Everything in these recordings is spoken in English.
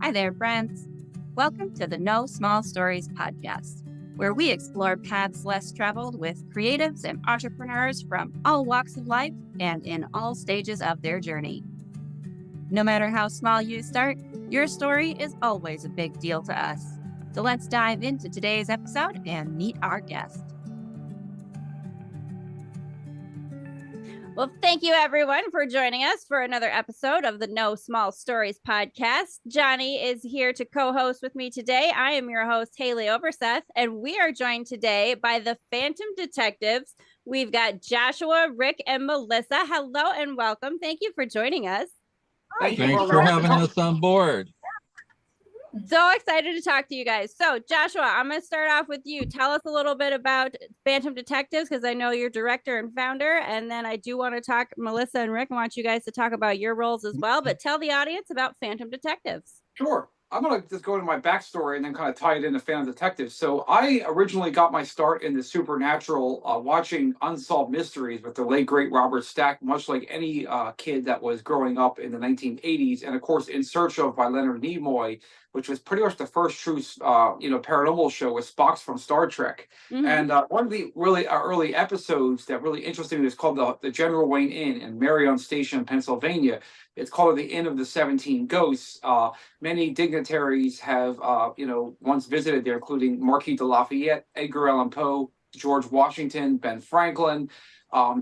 Hi there, friends. Welcome to the No Small Stories podcast, where we explore paths less traveled with creatives and entrepreneurs from all walks of life and in all stages of their journey. No matter how small you start, your story is always a big deal to us. So let's dive into today's episode and meet our guest. Well, thank you everyone for joining us for another episode of the No Small Stories podcast. Jonny is here to co-host with me today. I am your host, Haleigh Overseth, and we are joined today by the Phantom Detectives. We've got Joshua, Rick, and Melissa. Hello and welcome. Thank you for joining us. Thanks for having us on board. So excited to talk to you guys. So Joshua, I'm going to start off with you. Tell us a little bit about Phantom Detectives, because I know you're director and founder. And then I do want to talk, Melissa and Rick, I want you guys to talk about your roles as well. But tell the audience about Phantom Detectives. Sure. I'm going to just go into my backstory and then kind of tie it into Phantom Detectives. So I originally got my start in the supernatural watching Unsolved Mysteries with the late, great Robert Stack, much like any kid that was growing up in the 1980s. And, of course, In Search of by Leonard Nimoy, which was pretty much the first true, paranormal show with Spock from Star Trek. Mm-hmm. And one of the really early episodes that really interested me was called the General Wayne Inn in Marion Station, Pennsylvania. It's called the Inn of the 17 Ghosts. Many dignitaries have, once visited there, including Marquis de Lafayette, Edgar Allan Poe, George Washington, Ben Franklin.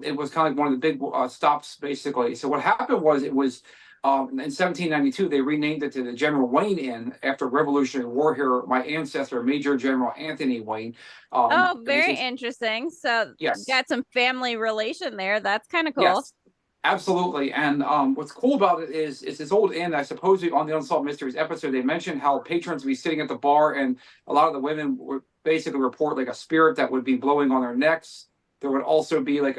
It was kind of one of the big stops, basically. So what happened was in 1792, they renamed it to the General Wayne Inn after Revolutionary War hero, my ancestor, Major General Anthony Wayne. Very interesting. So yes, got some family relation there. That's kind of cool. Yes. Absolutely. And what's cool about it is this old inn. I suppose on the Unsolved Mysteries episode, they mentioned how patrons would be sitting at the bar and a lot of the women would basically report like a spirit that would be blowing on their necks. There would also be like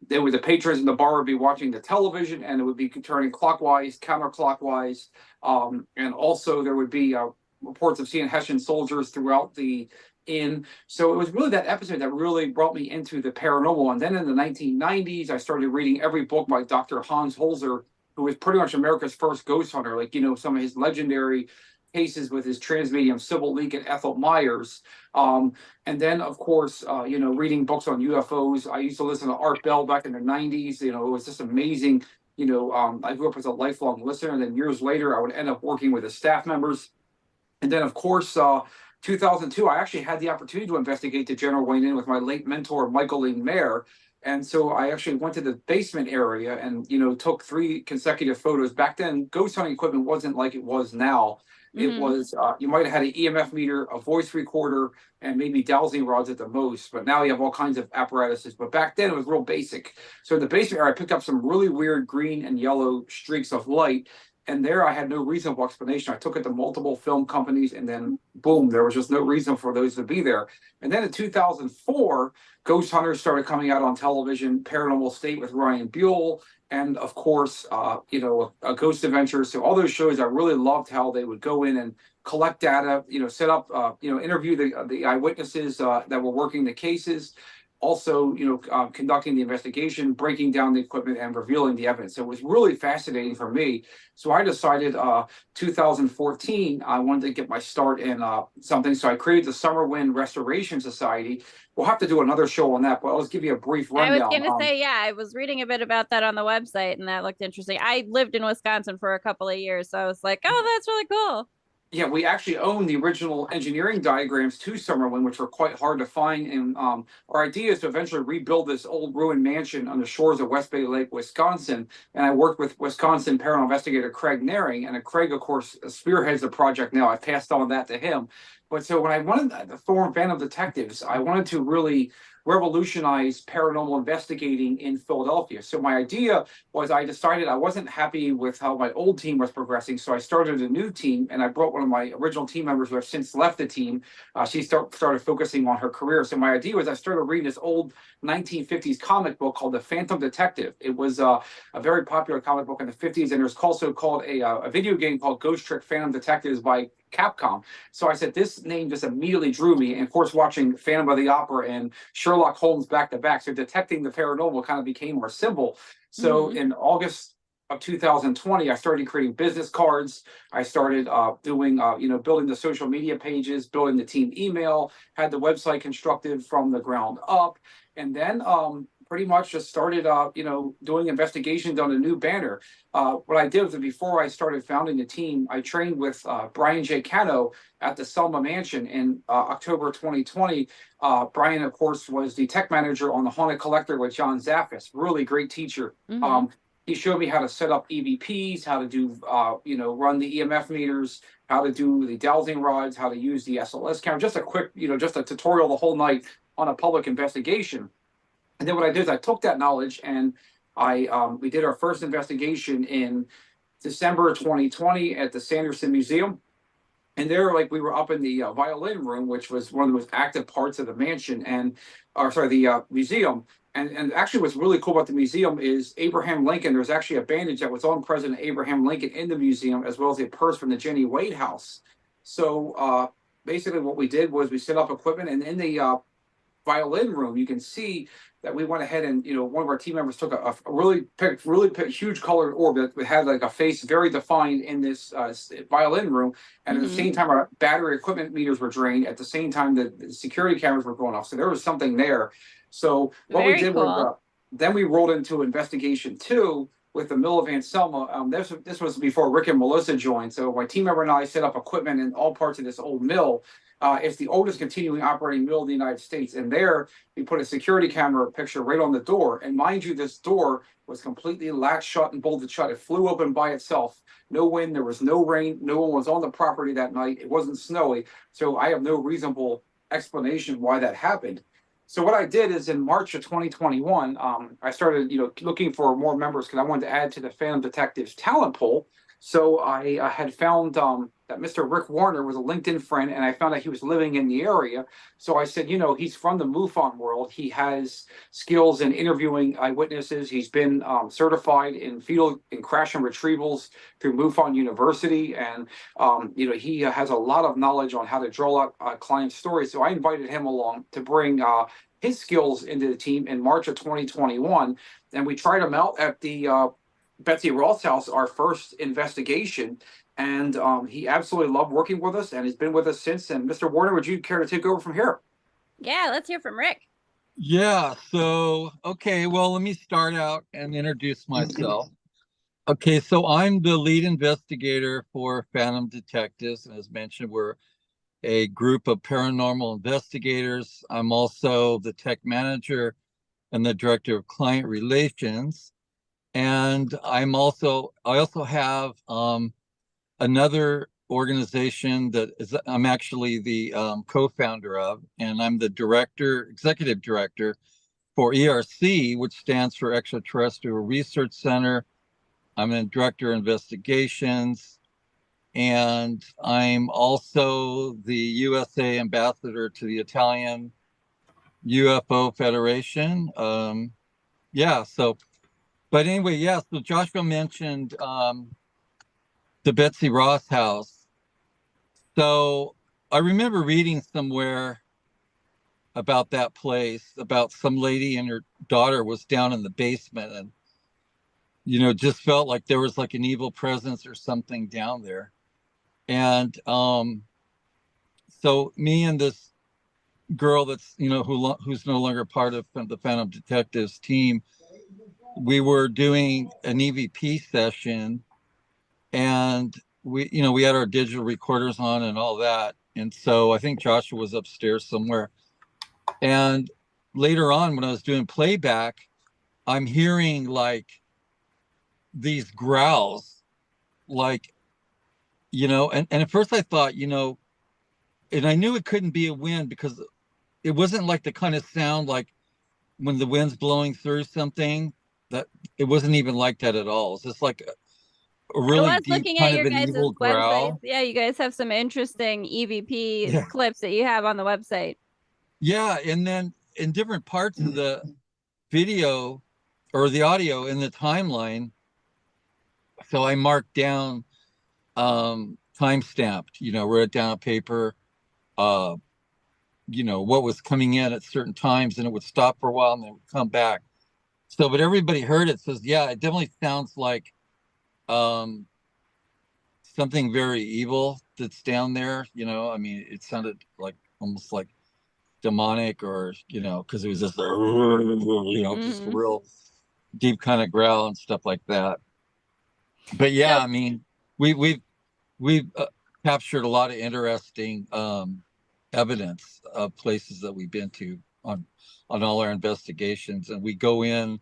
the patrons in the bar would be watching the television and it would be turning clockwise, counterclockwise. And also there would be reports of seeing Hessian soldiers throughout the inn. So it was really that episode that really brought me into the paranormal. And then in the 1990s, I started reading every book by Dr. Hans Holzer, who was pretty much America's first ghost hunter. Like, some of his legendary cases with his transmedium Sybil Leek and Ethel Myers. And then, of course, reading books on UFOs. I used to listen to Art Bell back in the 90s. It was just amazing. I grew up as a lifelong listener. And then years later, I would end up working with the staff members. And then, of course, 2002, I actually had the opportunity to investigate the General Wayne Inn with my late mentor, Michael Lee Mayer. And so I actually went to the basement area and, took 3 consecutive photos. Back then, ghost hunting equipment wasn't like it was now. Mm-hmm. It was, you might have had an EMF meter, a voice recorder, and maybe dowsing rods at the most. But now you have all kinds of apparatuses. But back then, it was real basic. So in the basement area, I picked up some really weird green and yellow streaks of light. And there I had no reasonable explanation. I took it to multiple film companies and then boom, there was just no reason for those to be there. And then in 2004, ghost hunters started coming out on television, Paranormal State with Ryan Buell, and of course, a Ghost Adventure. So all those shows, I really loved how they would go in and collect data, set up, interview the eyewitnesses that were working the cases. Also, conducting the investigation, breaking down the equipment, and revealing the evidence. So it was really fascinating for me. So I decided 2014, I wanted to get my start in something. So I created the Summer Wind Restoration Society. We'll have to do another show on that, but I'll just give you a brief rundown. I was going to say, I was reading a bit about that on the website, and that looked interesting. I lived in Wisconsin for a couple of years, so I was like, oh, that's really cool. Yeah, we actually own the original engineering diagrams to Summerwind, which were quite hard to find. And our idea is to eventually rebuild this old ruined mansion on the shores of West Bay Lake, Wisconsin. And I worked with Wisconsin paranormal investigator Craig Naring. And Craig, of course, spearheads the project now. I passed on that to him. But so when I wanted to form Phantom Detectives, I wanted to really revolutionize paranormal investigating in Philadelphia. So my idea was I decided I wasn't happy with how my old team was progressing. So I started a new team and I brought one of my original team members who have since left the team. She started focusing on her career. So my idea was I started reading this old 1950s comic book called The Phantom Detective. It was a very popular comic book in the 50s. And there's also called a video game called Ghost Trick Phantom Detectives by Capcom. So I said, this name just immediately drew me. And of course, watching Phantom of the Opera and Sherlock Holmes back to back. So detecting the paranormal kind of became our symbol. So in August of 2020, I started creating business cards. I started doing, building the social media pages, building the team email, had the website constructed from the ground up. And then pretty much just started, doing investigations on a new banner. What I did was before I started founding the team, I trained with Brian J. Cano at the Selma Mansion in October 2020. Brian, of course, was the tech manager on the Haunted Collector with John Zaffis. Really great teacher. He showed me how to set up EVPs, how to do, run the EMF meters, how to do the dowsing rods, how to use the SLS camera. Just a quick, just a tutorial the whole night on a public investigation. And then what I did is I took that knowledge and we did our first investigation in December 2020 at the Sanderson Museum. And there, we were up in the violin room, which was one of the most active parts of the mansion the museum. And actually what's really cool about the museum is Abraham Lincoln. There's actually a bandage that was on President Abraham Lincoln in the museum, as well as a purse from the Jenny Wade house. So basically what we did was we set up equipment, and in the violin room, you can see that we went ahead and, one of our team members took a really huge colored orb that had a face very defined in this violin room. And at the same time, our battery equipment meters were drained. At the same time, the security cameras were going off. So there was something there. So what we did was then we rolled into investigation 2 with the Mill of Aunt Selma. This was before Rick and Melissa joined. So my team member and I set up equipment in all parts of this old mill. It's the oldest continuing operating mill in the United States. And there we put a security camera picture right on the door. And mind you, this door was completely latched shut and bolted shut. It flew open by itself. No wind, there was no rain. No one was on the property that night. It wasn't snowy. So I have no reasonable explanation why that happened. So what I did is in March of 2021, I started, looking for more members because I wanted to add to the Phantom Detectives talent pool. So I had found that Mr. Rick Warner was a LinkedIn friend, and I found out he was living in the area. So I said, he's from the MUFON world. He has skills in interviewing eyewitnesses. He's been certified in fetal and crash and retrievals through MUFON University. And, he has a lot of knowledge on how to draw out client stories. So I invited him along to bring his skills into the team in March of 2021. And we tried him out at the Betsy Roth's house, our first investigation. And he absolutely loved working with us, and he's been with us since. And Mr. Warner, would you care to take over from here? Yeah, let's hear from Rick. Yeah, so, okay, well, let me start out and introduce myself. Okay, so I'm the lead investigator for Phantom Detectives. And as mentioned, we're a group of paranormal investigators. I'm also the tech manager and the director of client relations. And I also have another organization that I'm actually the co-founder of, and I'm the executive director for ERC, which stands for Extraterrestrial Research Center. I'm a director of investigations, and I'm also the USA ambassador to the Italian UFO Federation. But anyway, so Joshua mentioned the Betsy Ross house. So I remember reading somewhere about that place, about some lady and her daughter was down in the basement and, just felt like there was an evil presence or something down there. And so me and this girl that's, who's no longer part of the Phantom Detectives team, we were doing an EVP session, and we had our digital recorders on and all that. And so I think Joshua was upstairs somewhere. And later on, when I was doing playback, I'm hearing these growls, and at first I thought, and I knew it couldn't be a wind because it wasn't the kind of sound when the wind's blowing through something. That it wasn't even like that at all. It's just a really deep kind of an evil growl. Yeah, you guys have some interesting EVP clips that you have on the website. Yeah, and then in different parts of the video or the audio in the timeline, so I marked down time-stamped, wrote it down on paper, what was coming in at certain times, and it would stop for a while and then it would come back. So, but everybody heard it, says, yeah, it definitely sounds like something very evil that's down there. I mean, it sounded like almost like demonic, or because it was just just a real deep kind of growl and stuff like that. But yeah, So- I mean, we've captured a lot of interesting evidence of places that we've been to on all our investigations, and we go in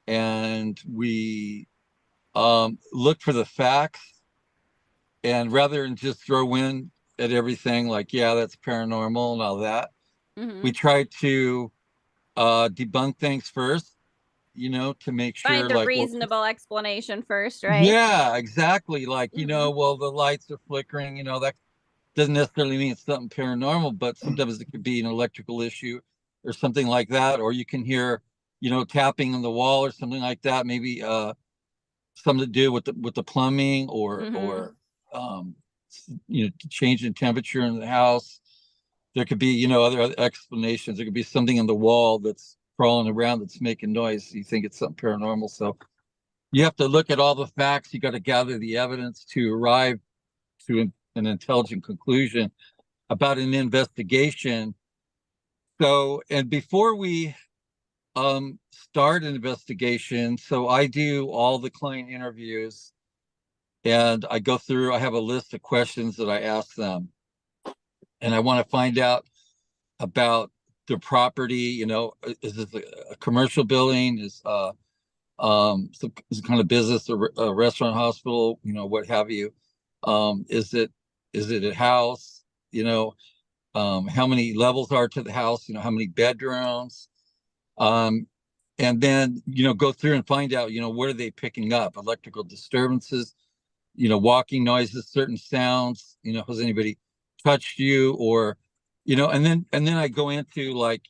and we look for the facts, and rather than just throw in at everything like, yeah, that's paranormal and all that, we try to debunk things first, to make sure, Find a like, reasonable explanation first, right? yeah, exactly. Like, well, the lights are flickering, that doesn't necessarily mean it's something paranormal, but sometimes it could be an electrical issue or something like that. Or you can hear, tapping on the wall or something like that. Maybe something to do with the plumbing, or change in temperature in the house. There could be, other explanations. There could be something in the wall that's crawling around that's making noise. You think it's something paranormal. So you have to look at all the facts. You got to gather the evidence to arrive to an intelligent conclusion about an investigation. So, and before we start an investigation, so I do all the client interviews, and I go through, I have a list of questions that I ask them, and I want to find out about the property. Is this a commercial building? Is some kind of business, a restaurant, hospital, what have you? Is it a house? How many levels are to the house? How many bedrooms? And then go through and find out what are they picking up? Electrical disturbances, walking noises, certain sounds. Has anybody touched you? Or and then I go into, like,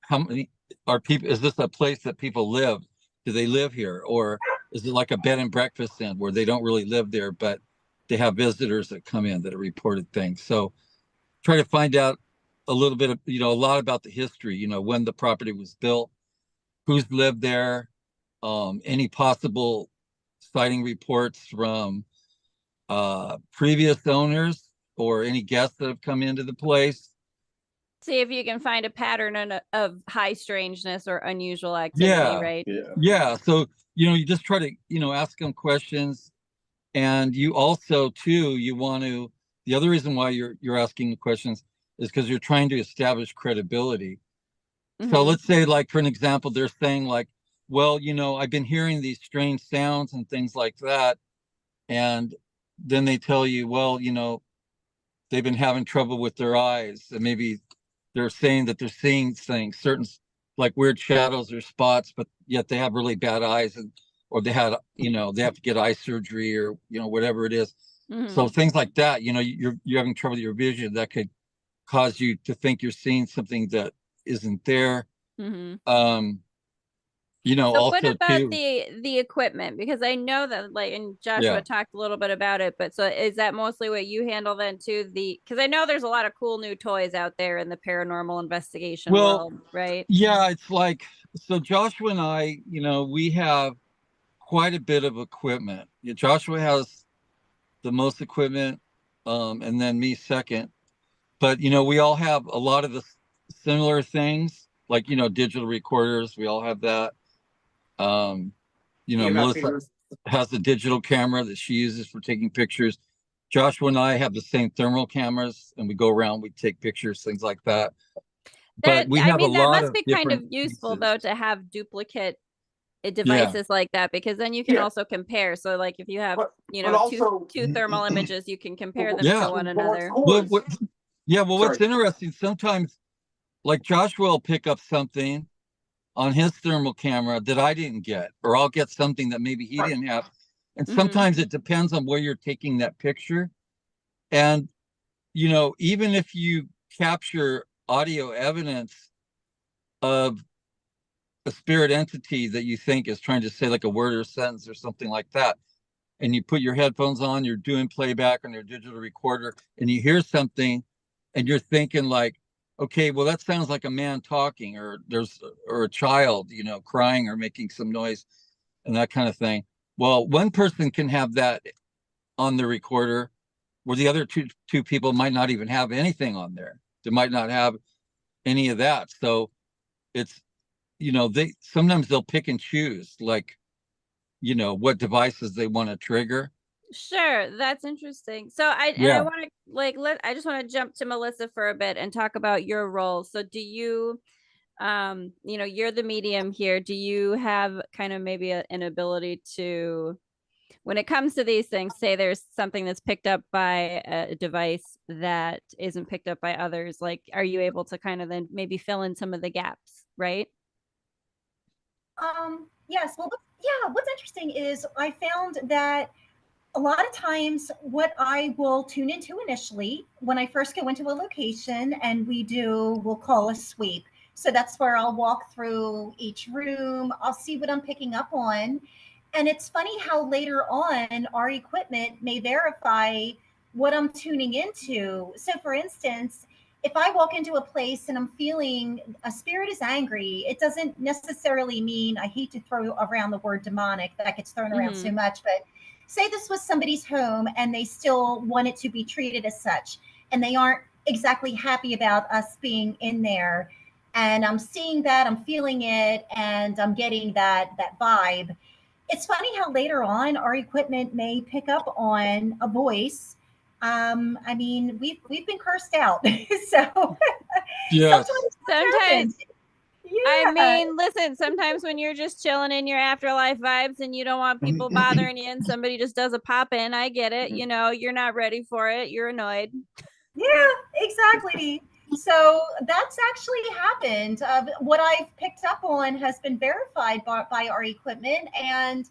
how many are people? Is this a place that people live? Do they live here? Or is it like a bed and breakfast inn where they don't really live there, but they have visitors that come in that are reported things? So try to find out a little bit of, a lot about the history, when the property was built, who's lived there, any possible sighting reports from previous owners, or any guests that have come into the place. See if you can find a pattern of high strangeness or unusual activity, right? Yeah. So, you just try to, ask them questions. And you also, too, the other reason why you're asking the questions is because you're trying to establish credibility. So let's say, like, for an example, they're saying, like, well, I've been hearing these strange sounds and things like that. And then they tell you, well, they've been having trouble with their eyes, and maybe they're saying that they're seeing things, certain, like, weird shadows or spots, but yet they have really bad eyes, or they have to get eye surgery, or whatever it is. So things like that, you're having trouble with your vision, that could cause you to think you're seeing something that isn't there. So also, what about too, the equipment? Because I know that, like, and Joshua talked a little bit about it, but so is that mostly what you handle then too? Because I know there's a lot of cool new toys out there in the paranormal investigation world, right? Yeah, it's like, so Joshua and I, we have quite a bit of equipment. Joshua has the most equipment, and then me second. But we all have a lot of the similar things, like digital recorders. We all have that. Melissa has a digital camera that she uses for taking pictures. Joshua and I have the same thermal cameras, and we go around, we take pictures, things like that. But we have a lot that must of be kind of useful pieces, though, to have duplicate devices like that, because then you can also compare. So, like, if you have two thermal images, you can compare them to one another. What's interesting, sometimes, like, Joshua will pick up something on his thermal camera that I didn't get, or I'll get something that maybe he didn't have. And sometimes it depends on where you're taking that picture. And, even if you capture audio evidence of a spirit entity that you think is trying to say, like, a word or sentence or something like that, and you put your headphones on, you're doing playback on your digital recorder, and you hear something, and you're thinking, like, okay, well, that sounds like a man talking, or a child, crying or making some noise, and that kind of thing. Well, one person can have that on the recorder where the other two people might not even have anything on there. They might not have any of that. So it's, they sometimes they'll pick and choose, like, what devices they want to trigger. Sure, that's interesting. So I Yeah. want to I just want to jump to Melissa for a bit and talk about your role. So do you you're the medium here. Do you have kind of maybe an ability to, when it comes to these things, say there's something that's picked up by a device that isn't picked up by others, like are you able to kind of then maybe fill in some of the gaps, right? Yes. Well, what's interesting is I found that a lot of times what I will tune into initially when I first go into a location and we'll call a sweep. So that's where I'll walk through each room. I'll see what I'm picking up on. And it's funny how later on our equipment may verify what I'm tuning into. So for instance, if I walk into a place and I'm feeling a spirit is angry, it doesn't necessarily mean, I hate to throw around the word demonic, that gets thrown around so much, but say this was somebody's home and they still want it to be treated as such, and they aren't exactly happy about us being in there. And I'm seeing that, I'm feeling it, and I'm getting that vibe. It's funny how later on our equipment may pick up on a voice. I mean, we've been cursed out, so Yes. Sometimes. Yeah. I mean, listen, sometimes when you're just chilling in your afterlife vibes and you don't want people bothering you and somebody just does a pop in, I get it. You're not ready for it. You're annoyed. Yeah, exactly. So that's actually happened. What I've picked up on has been verified by our equipment. And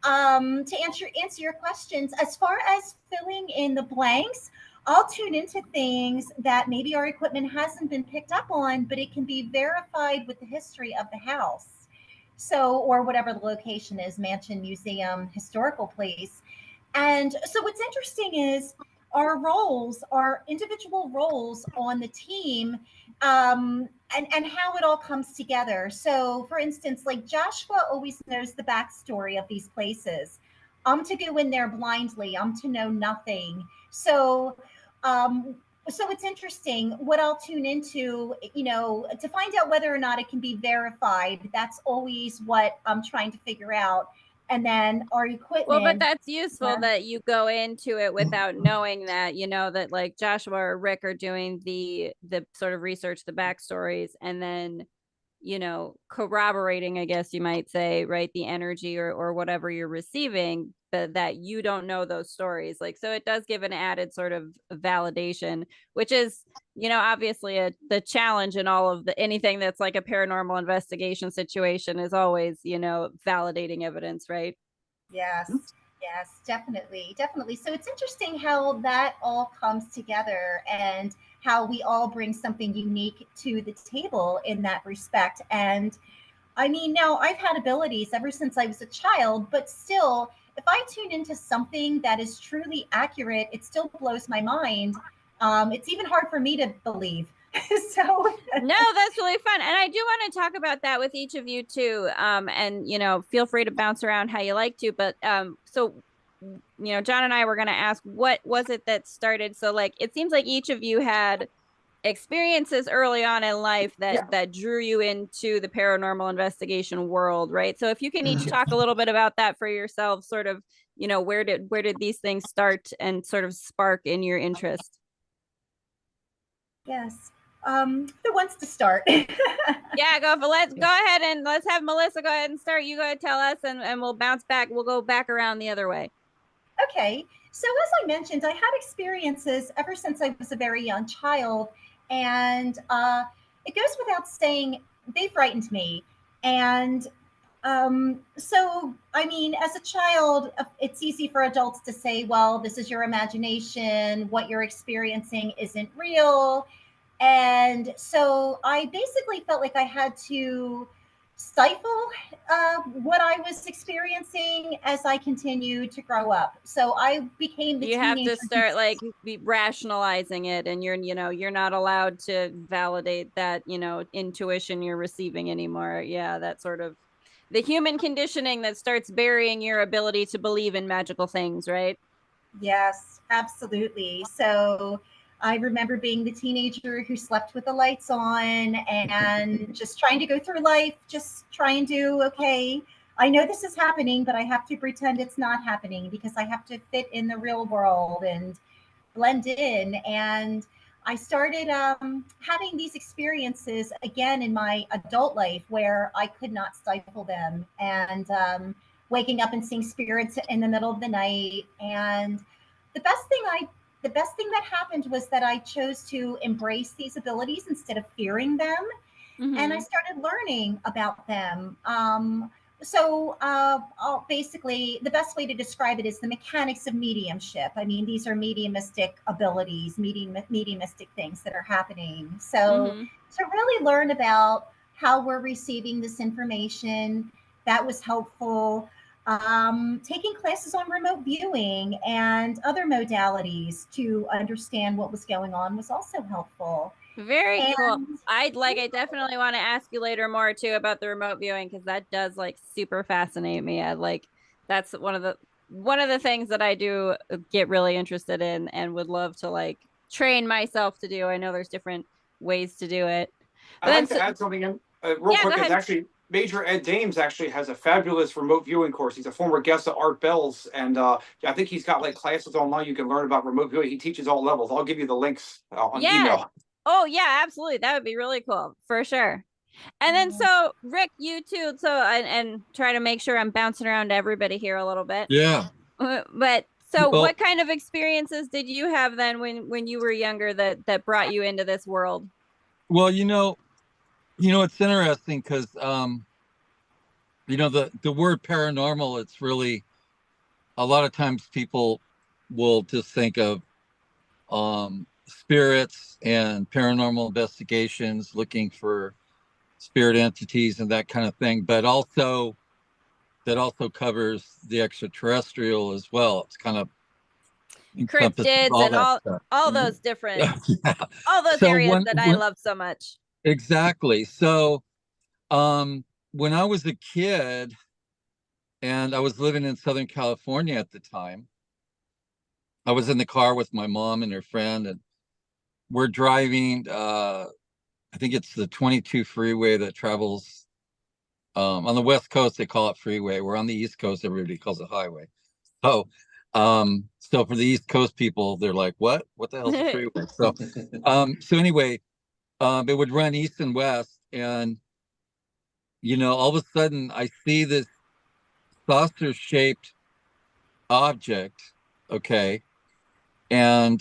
to answer your questions, as far as filling in the blanks, I'll tune into things that maybe our equipment hasn't been picked up on, but it can be verified with the history of the house. So, or whatever the location is, mansion, museum, historical place. And so what's interesting is our individual roles on the team, and how it all comes together. So, for instance, like Joshua always knows the backstory of these places. I'm to go in there blindly. I'm to know nothing. Um, so it's interesting what I'll tune into, to find out whether or not it can be verified. That's always what I'm trying to figure out. And then our equipment. Well, but that's useful Yeah. that you go into it without knowing that, that like Joshua or Rick are doing the sort of research, the backstories, and then, corroborating, I guess you might say, right, the energy or whatever you're receiving, but that you don't know those stories. Like, so it does give an added sort of validation, which is, obviously the challenge in all of anything that's like a paranormal investigation situation is always, validating evidence, right? Yes, yes, definitely, definitely. So it's interesting how that all comes together and how we all bring something unique to the table in that respect. And I mean, now I've had abilities ever since I was a child, but still, if I tune into something that is truly accurate, it still blows my mind. It's even hard for me to believe. So, No, that's really fun. And I do want to talk about that with each of you too. And feel free to bounce around how you like to. But so John and I were gonna ask, what was it that started? So like it seems like each of you had experiences early on in life that drew you into the paranormal investigation world, right? So if you can each talk a little bit about that for yourselves, sort of, where did these things start and sort of spark in your interest? yes. Who wants to start? Yeah, let's go ahead and let's have Melissa go ahead and start. You go ahead, tell us, and we'll bounce back. We'll go back around the other way. Okay. So, as I mentioned, I had experiences ever since I was a very young child. And it goes without saying, they frightened me. And so, I mean, as a child, it's easy for adults to say, well, this is your imagination. What you're experiencing isn't real. And so I basically felt like I had to stifle what I was experiencing as I continued to grow up. So I became the You have teenager. to start like be rationalizing it, and you're not allowed to validate that intuition you're receiving anymore. Yeah, that sort of the human conditioning that starts burying your ability to believe in magical things, right? Yes, absolutely. So I remember being the teenager who slept with the lights on and just trying to go through life, just trying to, okay, I know this is happening, but I have to pretend it's not happening because I have to fit in the real world and blend in. And I started having these experiences again in my adult life where I could not stifle them, and waking up and seeing spirits in the middle of the night. And the best thing I the best thing that happened was that I chose to embrace these abilities instead of fearing them, and I Mm-hmm. started learning about them. Basically, the best way to describe it is the mechanics of mediumship. I mean, these are mediumistic abilities, mediumistic things that are happening. So, Mm-hmm. to really learn about how we're receiving this information, that was helpful. Taking classes on remote viewing and other modalities to understand what was going on was also helpful. Very cool. And I definitely want to ask you later more too about the remote viewing, because that does like super fascinate me. I like that's one of the things that I do get really interested in and would love to like train myself to do. I know there's different ways to do it. But I'd then like to add something in real yeah, go quick. It's ahead. actually Major Ed Dames actually has a fabulous remote viewing course. He's a former guest at Art Bell's, and I think he's got like classes online you can learn about remote viewing. He teaches all levels. I'll give you the links on Yeah. email. Oh yeah, absolutely. That would be really cool for sure. And then so Rick, you too. So and try to make sure I'm bouncing around to everybody here a little bit. Yeah. But so Well, what kind of experiences did you have then when you were younger that brought you into this world? well, it's interesting because the word paranormal, it's really a lot of times people will just think of spirits and paranormal investigations, looking for spirit entities and that kind of thing, but also that also covers the extraterrestrial as well. It's kind of encompasses Cryptids all and that stuff. all those different Yeah. all those So areas when, that I when love so much. exactly. So when I was a kid and I was living in Southern California at the time, I was in the car with my mom and her friend, and we're driving. I think it's the 22 freeway that travels on the West Coast. They call it freeway. We're on the East Coast. Everybody calls it highway. So for the East Coast people, they're like, "What? What the hell's a freeway?" So anyway, it would run east and west, and all of a sudden, I see this saucer-shaped object. Okay, and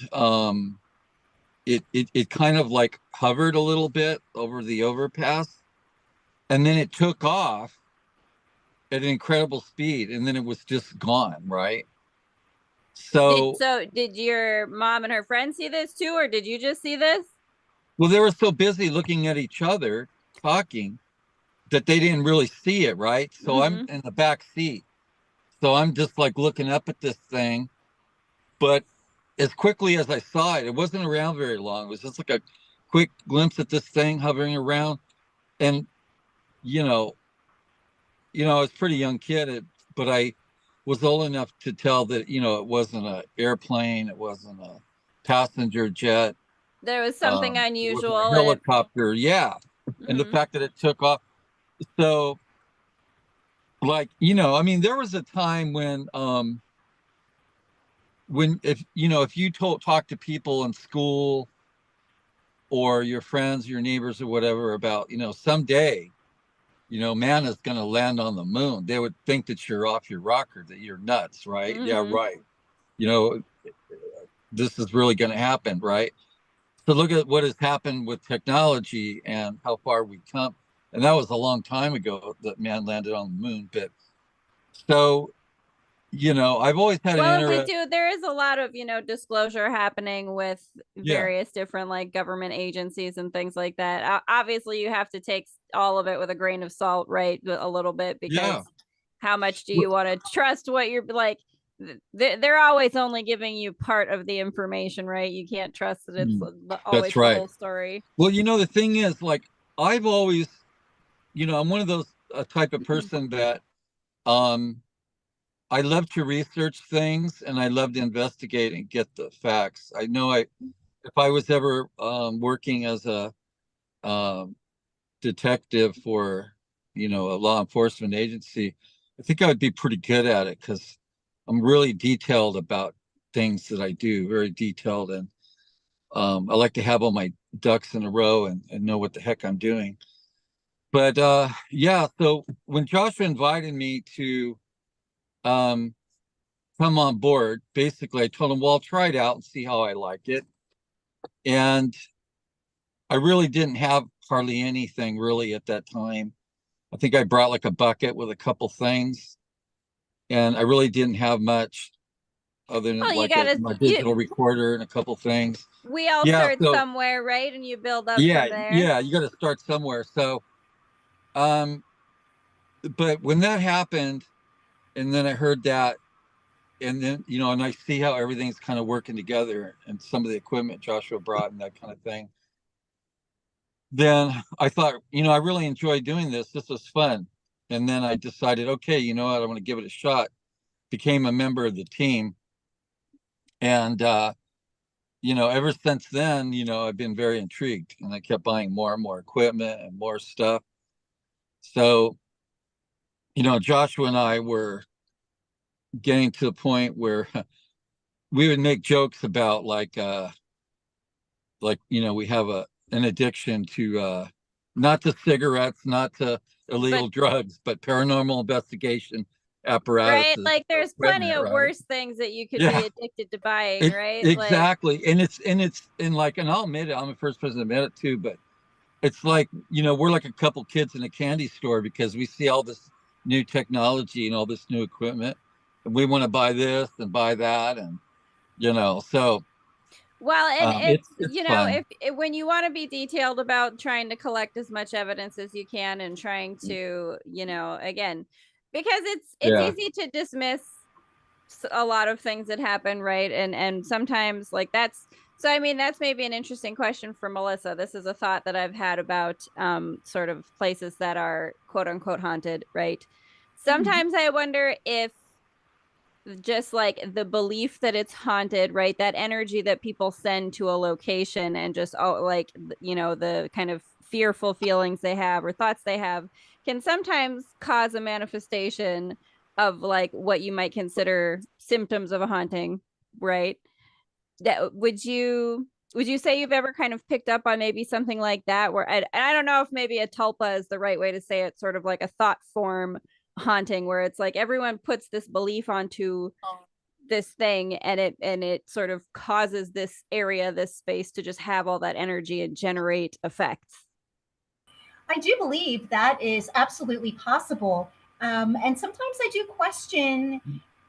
it kind of like hovered a little bit over the overpass, and then it took off at an incredible speed, and then it was just gone, right? So, Did your mom and her friends see this too, or did you just see this? well, they were so busy looking at each other, talking, that they didn't really see it, right? So I'm Mm-hmm. in the back seat. So I'm just like looking up at this thing, but as quickly as I saw it, it wasn't around very long. It was just like a quick glimpse at this thing hovering around. And, you know, I was a pretty young kid, but I was old enough to tell that, it wasn't an airplane, it wasn't a passenger jet, There was something it wasn't a unusual and helicopter. Yeah. And the mhm. fact that it took off. So, like, I mean, there was a time when if you talk to people in school or your friends, your neighbors or whatever about, someday, man is going to land on the moon, they would think that you're off your rocker, that you're nuts, right? Yeah, Mm-hmm. right. You know, this is really going to happen, right? So look at what has happened with technology and how far we come. And that was a long time ago that man landed on the moon. But so, I've always had an Well, if we interest. do, there is a lot of, disclosure happening with Yeah, various different like government agencies and things like that. Obviously, you have to take all of it with a grain of salt, right? A little bit, because yeah. how much do you want to trust what you're like? They're always only giving you part of the information, right? You can't trust that it's That's always the right. whole story. Well, the thing is, like, I've always, I'm one of those a type of person that I love to research things and I love to investigate and get the facts. I know if I was ever working as a detective for, a law enforcement agency, I think I would be pretty good at it because I'm really detailed about things that I do, very detailed. And I like to have all my ducks in a row and know what the heck I'm doing. But yeah, so when Joshua invited me to come on board, basically I told him, well, I'll try it out and see how I like it. And I really didn't have hardly anything really at that time. I think I brought like a bucket with a couple things, and I really didn't have much other than Well, my digital recorder and a couple things. we all Yeah, start so somewhere, right? And you build up yeah, from there. yeah, you got to start somewhere. So, but when that happened, and then I heard that, and then and I see how everything's kind of working together, and some of the equipment Joshua brought and that kind of thing. Then I thought, I really enjoyed doing this. This was fun. And then I decided, okay, you know what, I want to give it a shot. Became a member of the team. And, ever since then, I've been very intrigued and I kept buying more and more equipment and more stuff. So, Joshua and I were getting to the point where we would make jokes about like, we have an addiction to not to cigarettes, not to illegal drugs, but paranormal investigation apparatus. Right? Like there's plenty of worse things that you could be addicted to buying, right? Exactly. And I'll admit it, I'm the first person to admit it too, but it's like, we're like a couple kids in a candy store because we see all this new technology and all this new equipment, and we want to buy this and buy that, and so well, and it's fun. if when you want to be detailed about trying to collect as much evidence as you can and trying to, again, because it's easy to dismiss a lot of things that happen, right? And sometimes like that's maybe an interesting question for Melissa. This is a thought that I've had about sort of places that are quote unquote haunted, right? Sometimes I wonder if just like the belief that it's haunted, right? That energy that people send to a location and just the kind of fearful feelings they have or thoughts they have can sometimes cause a manifestation of like what you might consider symptoms of a haunting, right? That would you say you've ever kind of picked up on maybe something like that where I don't know if maybe a tulpa is the right way to say it, sort of like a thought form haunting where it's like everyone puts this belief onto this thing and it sort of causes this area, this space to just have all that energy and generate effects. I do believe that is absolutely possible. And sometimes I do question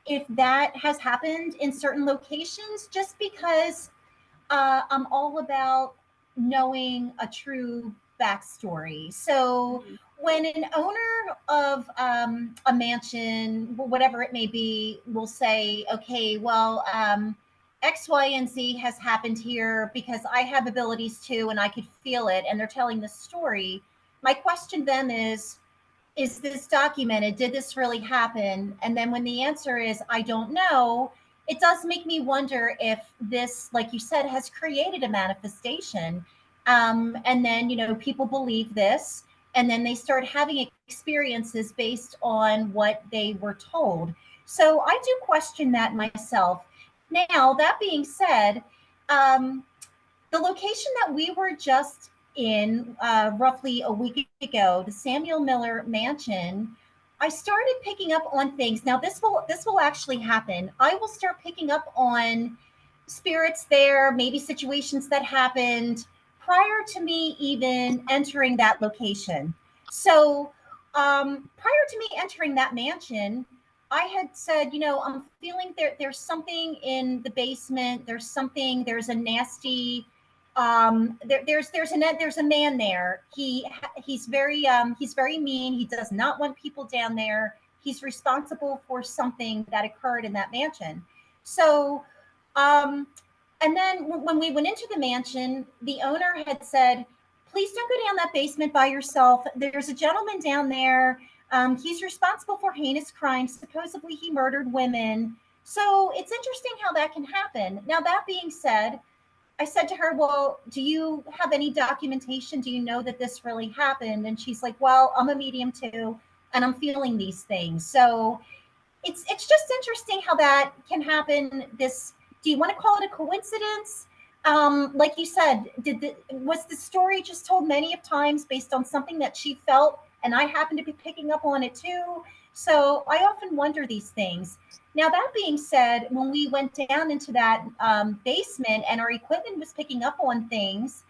if that has happened in certain locations just because I'm all about knowing a true backstory. So when an owner of a mansion, whatever it may be, will say, okay, well, X, Y, and Z has happened here because I have abilities too, and I could feel it, and they're telling the story. My question then is this documented? Did this really happen? And then when the answer is, I don't know, it does make me wonder if this, like you said, has created a manifestation. And then, people believe this, and then they start having experiences based on what they were told. So I do question that myself. Now, that being said, the location that we were just in roughly a week ago, the Samuel Miller Mansion, I started picking up on things. Now this will actually happen. I will start picking up on spirits there, maybe situations that happened prior to me even entering that location. So prior to me entering that mansion, I had said, I'm feeling there's something in the basement. There's a nasty there's a man there. He's very mean. He does not want people down there. He's responsible for something that occurred in that mansion. So and then when we went into the mansion, the owner had said, please don't go down that basement by yourself. There's a gentleman down there. He's responsible for heinous crimes. Supposedly he murdered women. So it's interesting how that can happen. Now, that being said, I said to her, well, do you have any documentation? Do you know that this really happened? And she's like, well, I'm a medium too, and I'm feeling these things. So it's just interesting how that can happen. This, do you want to call it a coincidence? Like you said, was the story just told many of times based on something that she felt, and I happen to be picking up on it too? So I often wonder these things. Now, that being said, when we went down into that basement and our equipment was picking up on things,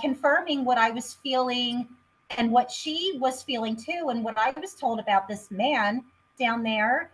confirming what I was feeling and what she was feeling too, and what I was told about this man down there,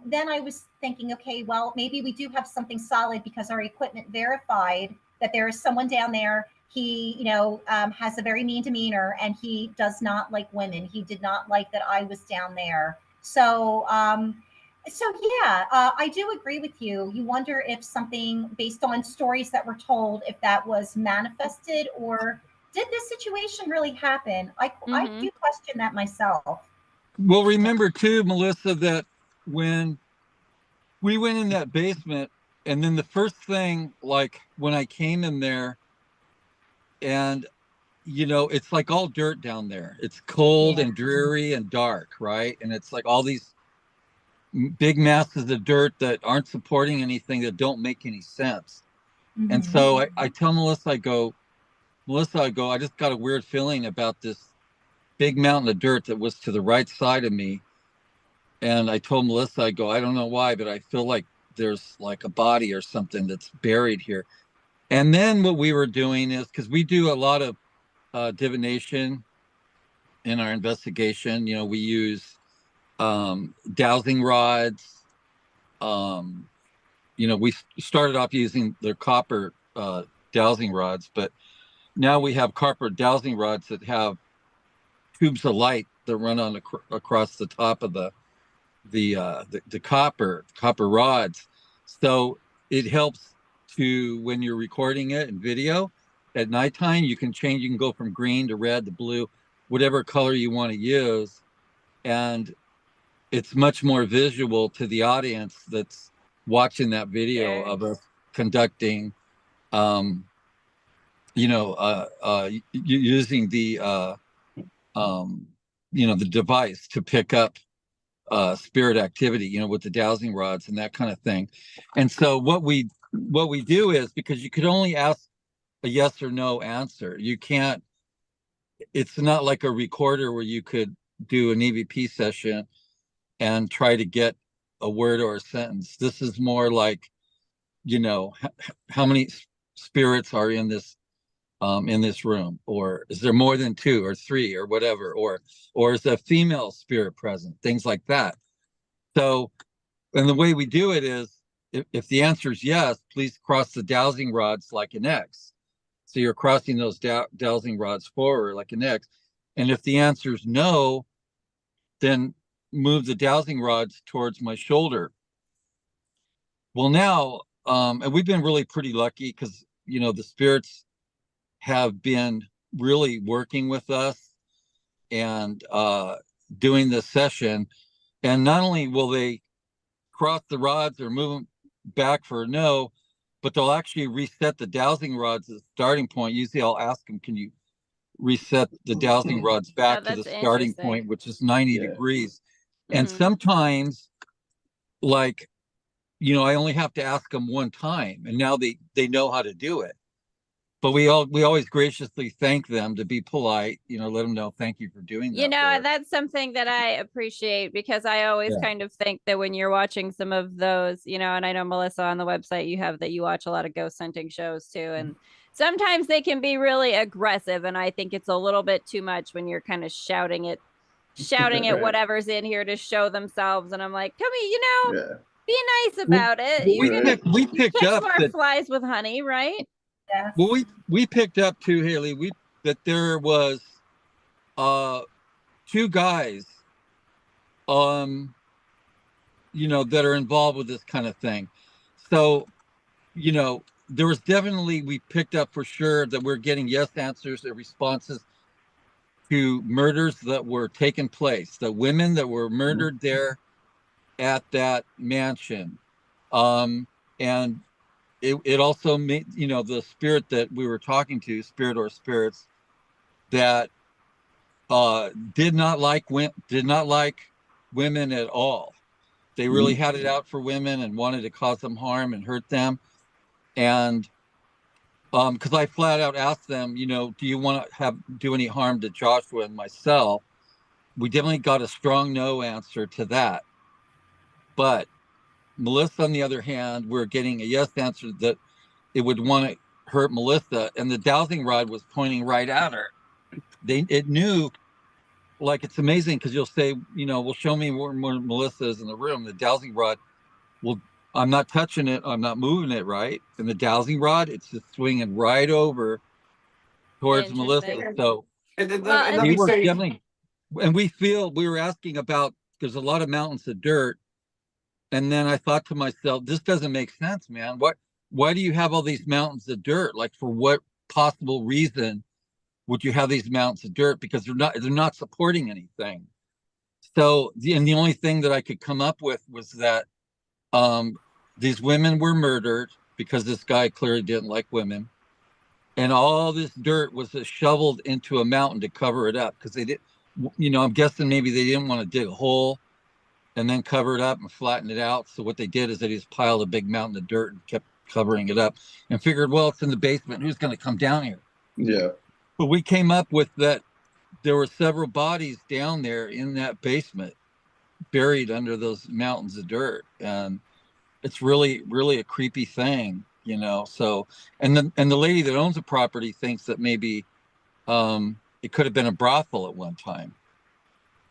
then I was thinking, okay, well, maybe we do have something solid because our equipment verified that there is someone down there. He, has a very mean demeanor, and he does not like women. He did not like that I was down there. So, yeah, I do agree with you. You wonder if something based on stories that were told, if that was manifested, or did this situation really happen? I do question that myself. Well, remember too, Melissa, that when we went in that basement, and then the first thing, like when I came in there, and it's like all dirt down there. It's cold and dreary and dark, right? And it's like all these big masses of dirt that aren't supporting anything, that don't make any sense. And so I tell Melissa, I go, I just got a weird feeling about this big mountain of dirt that was to the right side of me. And I told Melissa, I go, I don't know why, but I feel like there's like a body or something that's buried here. And then what we were doing is, because we do a lot of divination in our investigation, we use dowsing rods. We started off using the copper dowsing rods, but now we have copper dowsing rods that have tubes of light that run on across the top of the copper rods. So it helps to, when you're recording it in video at nighttime, you can go from green to red to blue, whatever color you want to use. And it's much more visual to the audience that's watching that video of us conducting, using the, the device to pick up spirit activity, with the dowsing rods and that kind of thing. And so what we do is, because you could only ask a yes or no answer, you can't, it's not like a recorder where you could do an EVP session and try to get a word or a sentence. This is more like, how many spirits are in this room, or is there more than 2 or 3 or whatever, or is a female spirit present, things like that. So, and the way we do it is, if the answer is yes, please cross the dowsing rods like an X. So you're crossing those dowsing rods forward like an X. And if the answer is no, then move the dowsing rods towards my shoulder. Well, now, and we've been really pretty lucky, because, the spirits have been really working with us and doing this session. And not only will they cross the rods or move them back for a no, but they'll actually reset the dowsing rods at the starting point. Usually I'll ask them, can you reset the dowsing rods back to the starting point, which is 90 degrees. And sometimes, like, I only have to ask them one time, and now they know how to do it. But we always graciously thank them, to be polite, let them know, thank you for doing that. That's something that I appreciate, because I always kind of think that when you're watching some of those, and I know, Melissa, on the website you have that you watch a lot of ghost hunting shows too, and sometimes they can be really aggressive, and I think it's a little bit too much when you're kind of shouting at whatever's in here to show themselves, and I'm like, come here, be nice about it. We picked up more flies with honey, right? Yeah. Well, we picked up too, Haleigh, that there was 2 guys that are involved with this kind of thing. So, there was definitely, we picked up for sure that we're getting yes answers and responses to murders that were taking place, the women that were murdered there at that mansion. And it also made, you know, the spirit that we were talking to, spirit or spirits, that did not like women at all. They really had it out for women and wanted to cause them harm and hurt them. And because I flat out asked them, you know, do you want to do any harm to Joshua and myself? We definitely got a strong no answer to that. But Melissa, on the other hand, we're getting a yes answer that it would want to hurt Melissa, and the dowsing rod was pointing right at her. It knew, like, it's amazing because you'll say, you know, well, show me where Melissa is in the room. The dowsing rod, well, I'm not touching it, I'm not moving it, right? And the dowsing rod, it's just swinging right over towards Melissa. So we were definitely, and we were asking about, there's a lot of mountains of dirt. And then I thought to myself, this doesn't make sense, man. Why do you have all these mountains of dirt? Like, for what possible reason would you have these mountains of dirt? Because they're not supporting anything. So the only thing that I could come up with was that these women were murdered because this guy clearly didn't like women, and all this dirt was shoveled into a mountain to cover it up, because they did, you know, I'm guessing maybe they didn't want to dig a hole and then cover it up and flatten it out. So what they did is they just piled a big mountain of dirt and kept covering it up and figured, well, it's in the basement, who's going to come down here? Yeah. But we came up with that there were several bodies down there in that basement, buried under those mountains of dirt. And it's really, really a creepy thing, you know? So, and the lady that owns the property thinks that maybe it could have been a brothel at one time.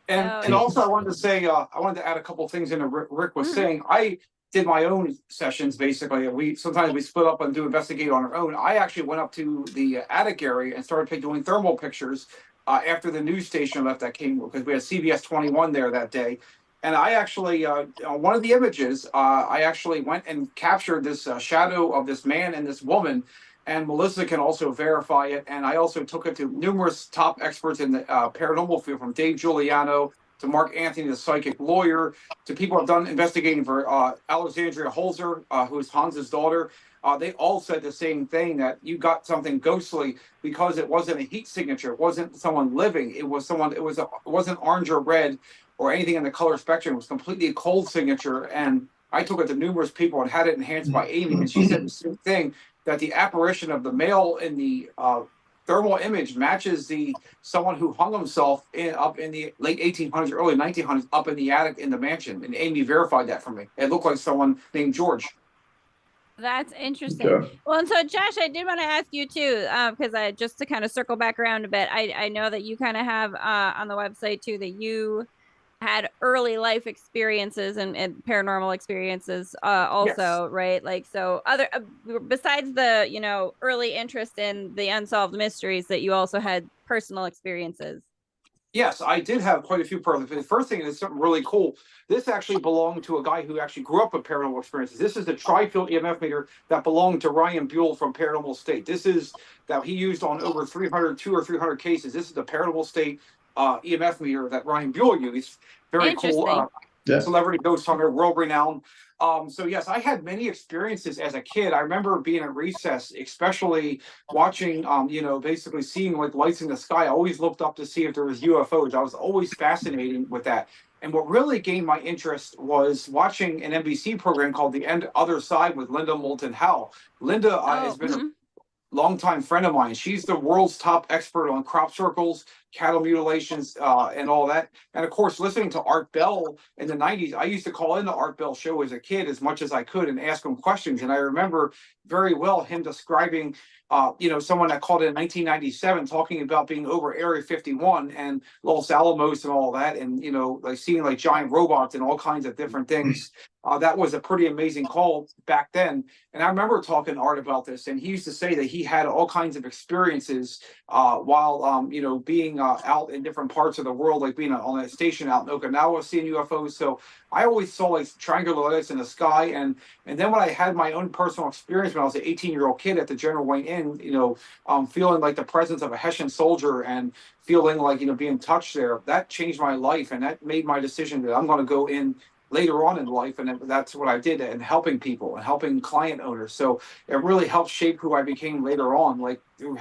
And also, I wanted to say, I wanted to add a couple of things in. Rick was saying, I did my own sessions. Basically, sometimes we split up and do investigate on our own. I actually went up to the attic area and started doing thermal pictures after the news station left. That came because we had CBS 21 there that day. And I actually, on one of the images, I actually went and captured this shadow of this man and this woman. And Melissa can also verify it. And I also took it to numerous top experts in the paranormal field, from Dave Giuliano to Mark Anthony, the psychic lawyer, to people who have done investigating for Alexandria Holzer, who is Hans's daughter. They all said the same thing, that you got something ghostly because it wasn't a heat signature. It wasn't someone living. It was someone. It wasn't orange or red or anything in the color spectrum. It was completely a cold signature. And I took it to numerous people and had it enhanced by Amy, and she said the same thing, that the apparition of the male in the thermal image matches someone who hung himself up in the late 1800s, early 1900s, up in the attic in the mansion. And Amy verified that for me. It looked like someone named George. That's interesting. Okay. Well, and so Josh, I did want to ask you too, because just to kind of circle back around a bit, I know that you kind of have on the website too that you had early life experiences and paranormal experiences also, yes. Right? Like, so other besides the, you know, early interest in the unsolved mysteries, that you also had personal experiences. Yes, I did have quite a few personal. The first thing is something really cool. This actually belonged to a guy who actually grew up with paranormal experiences. This is the tri-field EMF meter that belonged to Ryan Buell from Paranormal State. This is that he used on over 200 or 300 cases. This is the Paranormal State EMF meter that Ryan Buell used. Very cool. Celebrity ghost hunter, world renowned. So yes, I had many experiences as a kid. I remember being at recess, especially watching, you know, basically seeing like lights in the sky. I always looked up to see if there was UFOs. I was always fascinated with that. And what really gained my interest was watching an NBC program called The Other Side with Linda Moulton Howe. Linda has been a longtime friend of mine. She's the world's top expert on crop circles, cattle mutilations, and all that. And of course, listening to Art Bell in the 90s, I used to call in the Art Bell show as a kid as much as I could and ask him questions. And I remember very well him describing, you know, someone that called in 1997 talking about being over Area 51 and Los Alamos and all that. And, you know, like seeing like giant robots and all kinds of different things. That was a pretty amazing call back then. And I remember talking to Art about this, and he used to say that he had all kinds of experiences while, you know, being being out in different parts of the world, like being on a station out in Okinawa, seeing UFOs. So I always saw like triangular lights in the sky. And then when I had my own personal experience when I was an 18-year-old kid at the General Wayne Inn, feeling like the presence of a Hessian soldier and feeling like, being touched there, that changed my life. And that made my decision that I'm going to go in later on in life, and that's what I did, and helping people and helping client owners. So it really helped shape who I became later on, like through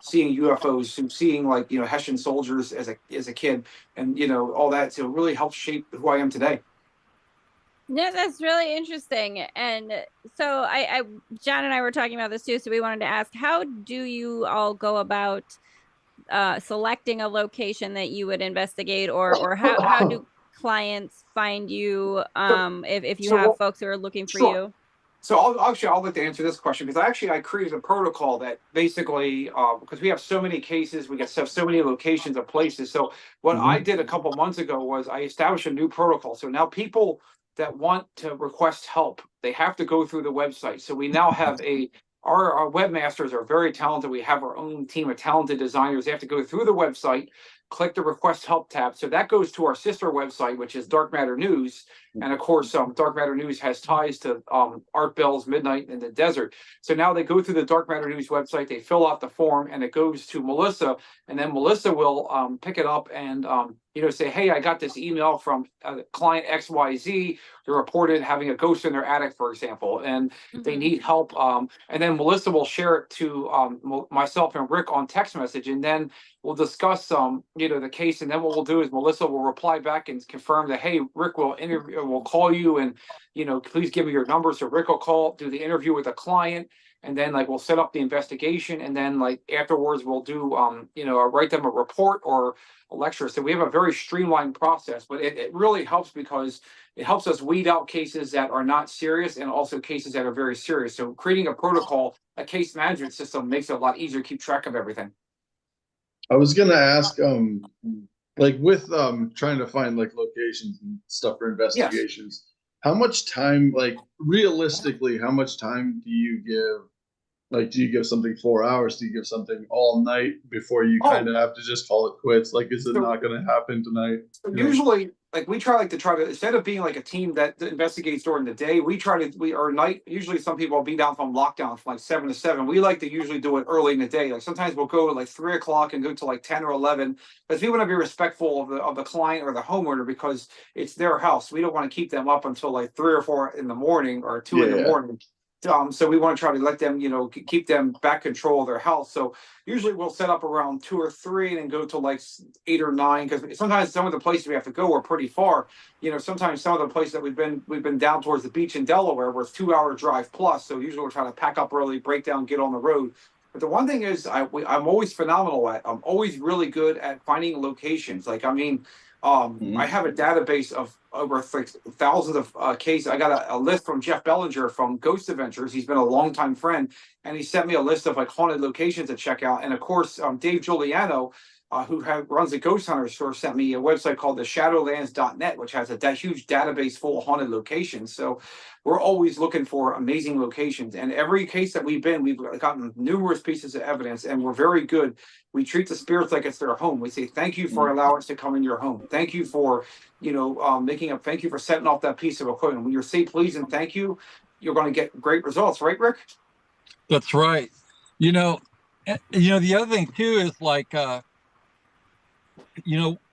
seeing UFOs, and seeing like Hessian soldiers as a kid, and all that. So it really helped shape who I am today. Yeah, that's really interesting. And so I John and I were talking about this too, so we wanted to ask, how do you all go about selecting a location that you would investigate, or how do clients find you if you have folks who are looking for you? So I'll like to answer this question, because I created a protocol that basically, because we have so many cases, we have so many locations of places. So what I did a couple months ago was I established a new protocol. So now people that want to request help, they have to go through the website. So we now have our webmasters are very talented. We have our own team of talented designers. They have to go through the website, click the request help tab. So that goes to our sister website, which is Dark Matter News. And of course, Dark Matter News has ties to Art Bell's Midnight in the Desert. So now they go through the Dark Matter News website, they fill out the form, and it goes to Melissa. And then Melissa will pick it up and say, hey, I got this email from client XYZ. They reported having a ghost in their attic, for example, and they need help. And then Melissa will share it to myself and Rick on text message, and then we'll discuss the case. And then what we'll do is Melissa will reply back and confirm that, hey, Rick will call you, and please give me your number. So Rick will do the interview with the client, and then we'll set up the investigation, and then afterwards we'll do write them a report or a lecture. So we have a very streamlined process, but it really helps, because it helps us weed out cases that are not serious and also cases that are very serious. So creating a protocol, a case management system, makes it a lot easier to keep track of everything. I was gonna ask, with trying to find locations and stuff for investigations, how much time, realistically, how much time do you give? Do you give something 4 hours? Do you give something all night before you kind of have to just call it quits? Is it not going to happen tonight? Usually, we try to instead of being a team that investigates during the day, our night. Usually, some people will be down from lockdown from 7 to 7. We like to usually do it early in the day. Sometimes we'll go at 3 o'clock and go to 10 or 11. But we want to be respectful of the client or the homeowner, because it's their house. We don't want to keep them up until 3 or 4 in the morning or 2 in the morning. So we want to try to let them, keep them back control of their house. So usually we'll set up around 2 or 3 and then go to 8 or 9, because sometimes some of the places we have to go are pretty far. Sometimes some of the places that we've been down towards the beach in Delaware, where it's 2-hour drive plus. So usually we're trying to pack up early, break down, get on the road. But the one thing is, I'm always phenomenal at. I'm always really good at finding locations. I have a database of over thousands of cases. I got a list from Jeff Bellinger from Ghost Adventures. He's been a longtime friend, and he sent me a list of haunted locations to check out. And of course, Dave Giuliano, who runs the Ghost Hunter store, sent me a website called theshadowlands.net, which has a huge database full of haunted locations. So we're always looking for amazing locations. And every case that we've gotten numerous pieces of evidence, and we're very good. We treat the spirits like it's their home. We say, thank you for allowing us to come in your home. Thank you for, thank you for setting off that piece of equipment. When you say please and thank you, you're going to get great results. Right, Rick? That's right. The other thing too is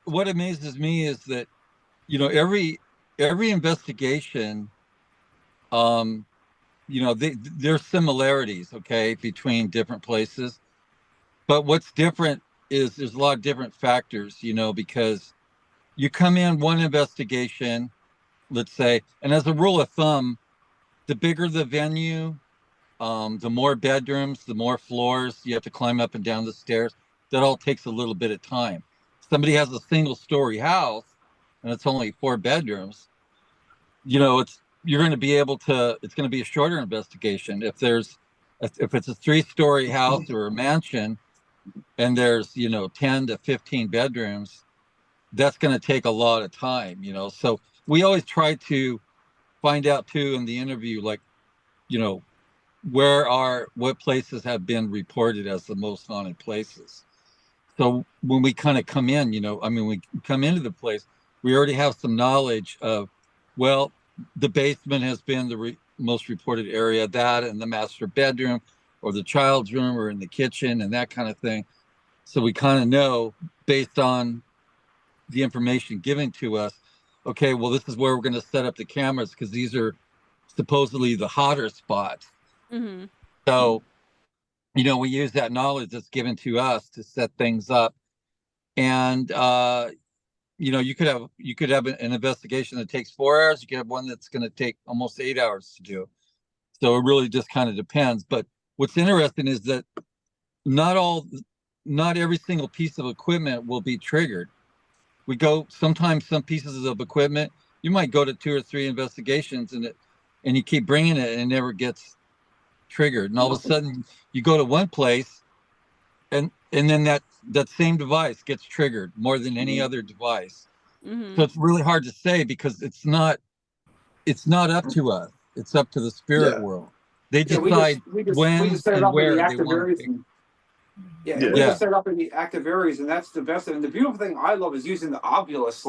what amazes me is that, every investigation, there's similarities, okay, between different places. But what's different is there's a lot of different factors, because you come in one investigation, let's say, and as a rule of thumb, the bigger the venue, the more bedrooms, the more floors, you have to climb up and down the stairs. That all takes a little bit of time. Somebody has a single story house and it's only 4 bedrooms, you're going to be it's going to be a shorter investigation. If it's a 3-story house or a mansion and there's, 10 to 15 bedrooms, that's going to take a lot of time, So we always try to find out too in the interview, what places have been reported as the most haunted places. So when we kind of come in, I mean, we come into the place, we already have some knowledge of, well, the basement has been the most reported area, that and the master bedroom or the child's room or in the kitchen and that kind of thing. So we kind of know based on the information given to us, okay, well, this is where we're going to set up the cameras because these are supposedly the hotter spots. Mm-hmm. So, we use that knowledge that's given to us to set things up. And, you could have an investigation that takes 4 hours. You could have one that's going to take almost 8 hours to do. So it really just kind of depends. But what's interesting is that not every single piece of equipment will be triggered. Sometimes some pieces of equipment, you might go to 2 or 3 investigations and you keep bringing it and it never gets triggered. And all of a sudden you go to one place and then that same device gets triggered more than any other device. Mm-hmm. So it's really hard to say because it's not up to us. It's up to the spirit world. They decide we when just set it and up in where the they active want areas. to. We just set it up in the active areas, and that's the best. And the beautiful thing I love is using the Obulus,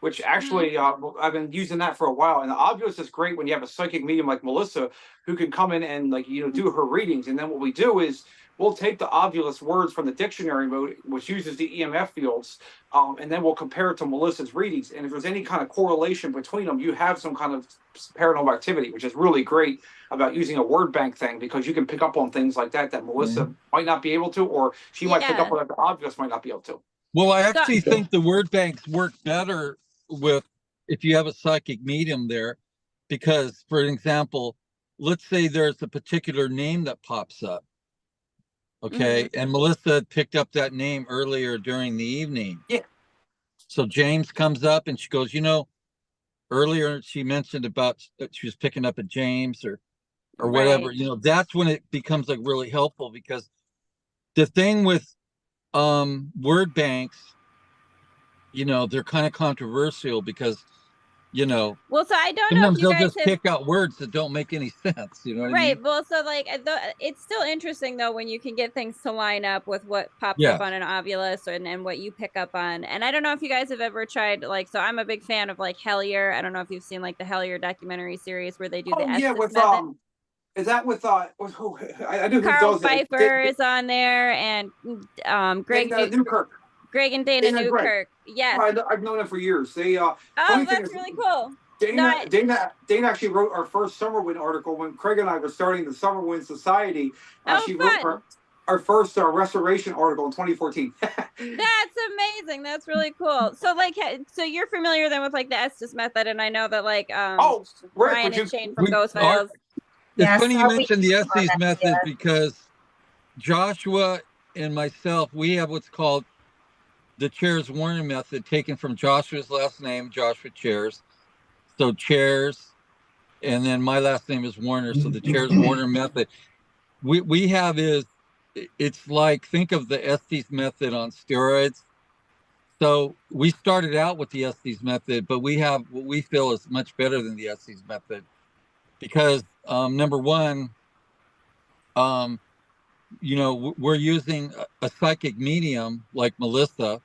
which actually I've been using that for a while. And the Obulus is great when you have a psychic medium like Melissa who can come in and do her readings. And then what we do is we'll take the Obulus words from the dictionary mode, which uses the EMF fields, and then we'll compare it to Melissa's readings. And if there's any kind of correlation between them, you have some kind of paranormal activity, which is really great about using a word bank thing because you can pick up on things like that Melissa might not be able to, or she might pick up on that the Obulus might not be able to. Well, I actually think the word banks work better if you have a psychic medium there, because, for example, let's say there's a particular name that pops up. Okay. And Melissa picked up that name earlier during the evening. Yeah. So James comes up and she goes, earlier she mentioned about she was picking up a James or whatever, that's when it becomes really helpful, because the thing with word banks, they're kind of controversial because well, so I don't know sometimes if you they'll guys just pick out words that don't make any sense. You know what I mean? Right. Well, so it's still interesting though when you can get things to line up with what pops up on an Obulus and what you pick up on. And I don't know if you guys have ever tried so I'm a big fan of Haleigh. I don't know if you've seen the Haleigh documentary series where they do the Estes method. Is that with I do who Carl does Pfeiffer is on there, and Greg Newkirk. Greg and Dana Newkirk. Yes. I've known them for years. That's really cool. Dana actually wrote our first Summerwind article when Craig and I were starting the Summerwind Society. She wrote our first restoration article in 2014. That's amazing. That's really cool. So so you're familiar then with the Estes method, and I know that Ryan and Shane from Ghost Files. It's funny you mentioned the Estes method because Joshua and myself, we have what's called the Chairs Warner method, taken from Joshua's last name, Joshua Chairs. So Chairs, and then my last name is Warner, so the Chairs Warner method. We have it's think of the Estes method on steroids. So we started out with the Estes method, but we have what we feel is much better than the Estes method because number one, we're using a psychic medium like Melissa,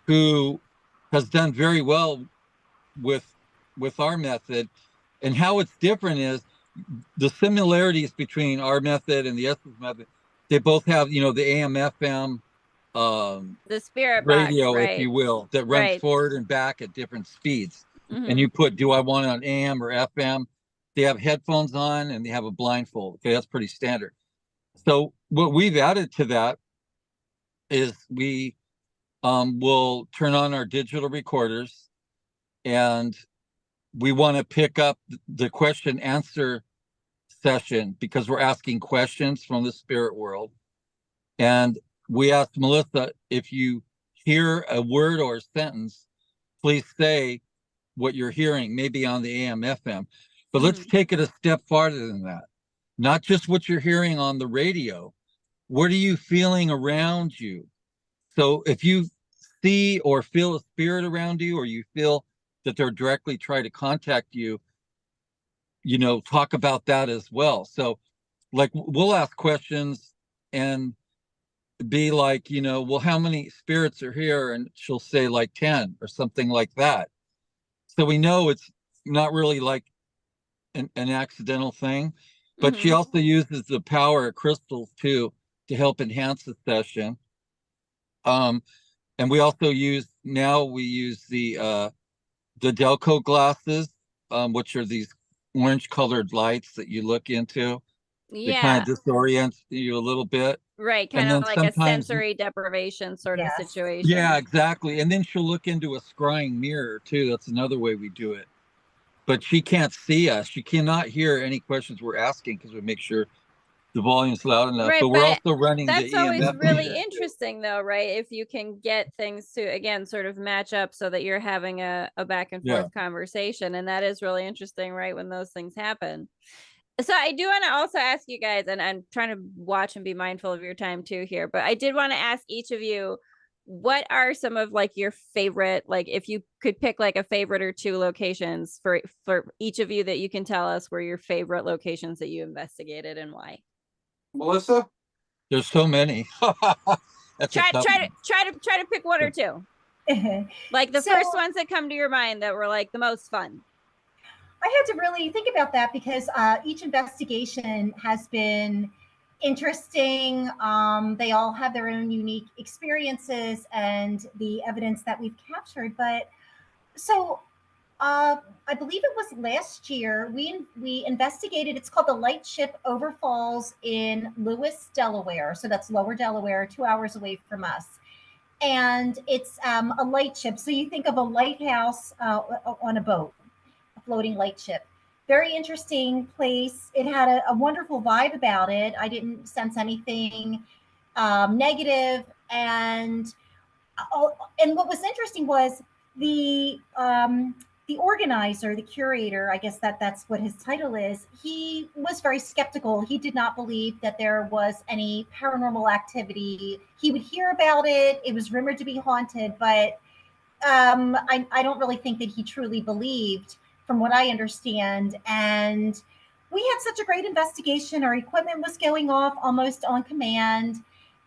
who has done very well with our method. And how it's different is the similarities between our method and the Estes method. They both have, the AM, FM, the spirit radio, box, if you will, that runs forward and back at different speeds. And you put, do I want it on AM or FM? They have headphones on and they have a blindfold. Okay, that's pretty standard. So what we've added to that is we will turn on our digital recorders, and we want to pick up the question answer session because we're asking questions from the spirit world. And we asked Melissa, if you hear a word or a sentence, please say what you're hearing, maybe on the AM, FM. But let's take it a step farther than that. Not just what you're hearing on the radio. What are you feeling around you? So if you see or feel a spirit around you, or you feel that they're directly trying to contact you, talk about that as well. So we'll ask questions, and be like, you know, well, how many spirits are here? And she'll say like 10 or something like that. So we know it's not really like an accidental thing, but she also uses the power of crystals too to help enhance the session. And we also use the Delco glasses, which are these orange colored lights that you look into. They kind Yeah. of disorient you a little bit. Right. And Kind of then like a sometimes, sensory deprivation sort of Yes. situation. yeah, exactly. And then she'll look into a scrying mirror too. That's another way we do it. But she can't see us. She cannot hear any questions we're asking because we make sure the volume's loud enough. Right, But we're but also running that's the always EMF really meter. interesting though, right? If you can get things to, again, sort of match up so that you're having a back and forth conversation. And that is really interesting, right? When those things happen. So I do want to also ask you guys, and I'm trying to watch and be mindful of your time too here, but I did want to ask each of you, what are some of like your favorite, like if you could pick like a favorite or two locations for each of you that you can tell us were your favorite locations that you investigated and why? Melissa? There's so many. That's try to pick one or two. Like the first ones that come to your mind that were like the most fun. I had to really think about that because each investigation has been interesting. They all have their own unique experiences and the evidence that we've captured. But so I believe it was last year we investigated. It's called the Lightship Overfalls in Lewis, Delaware. So that's Lower Delaware, 2 hours away from us. And it's a lightship. So you think of a lighthouse on a boat, a floating lightship. Very interesting place. It had a wonderful vibe about it. I didn't sense anything negative. And what was interesting was the organizer, the curator, I guess that's what his title is. He was very skeptical. He did not believe that there was any paranormal activity. He would hear about it. It was rumored to be haunted, but I don't really think that he truly believed, from what I understand. And we had such a great investigation. Our equipment was going off almost on command.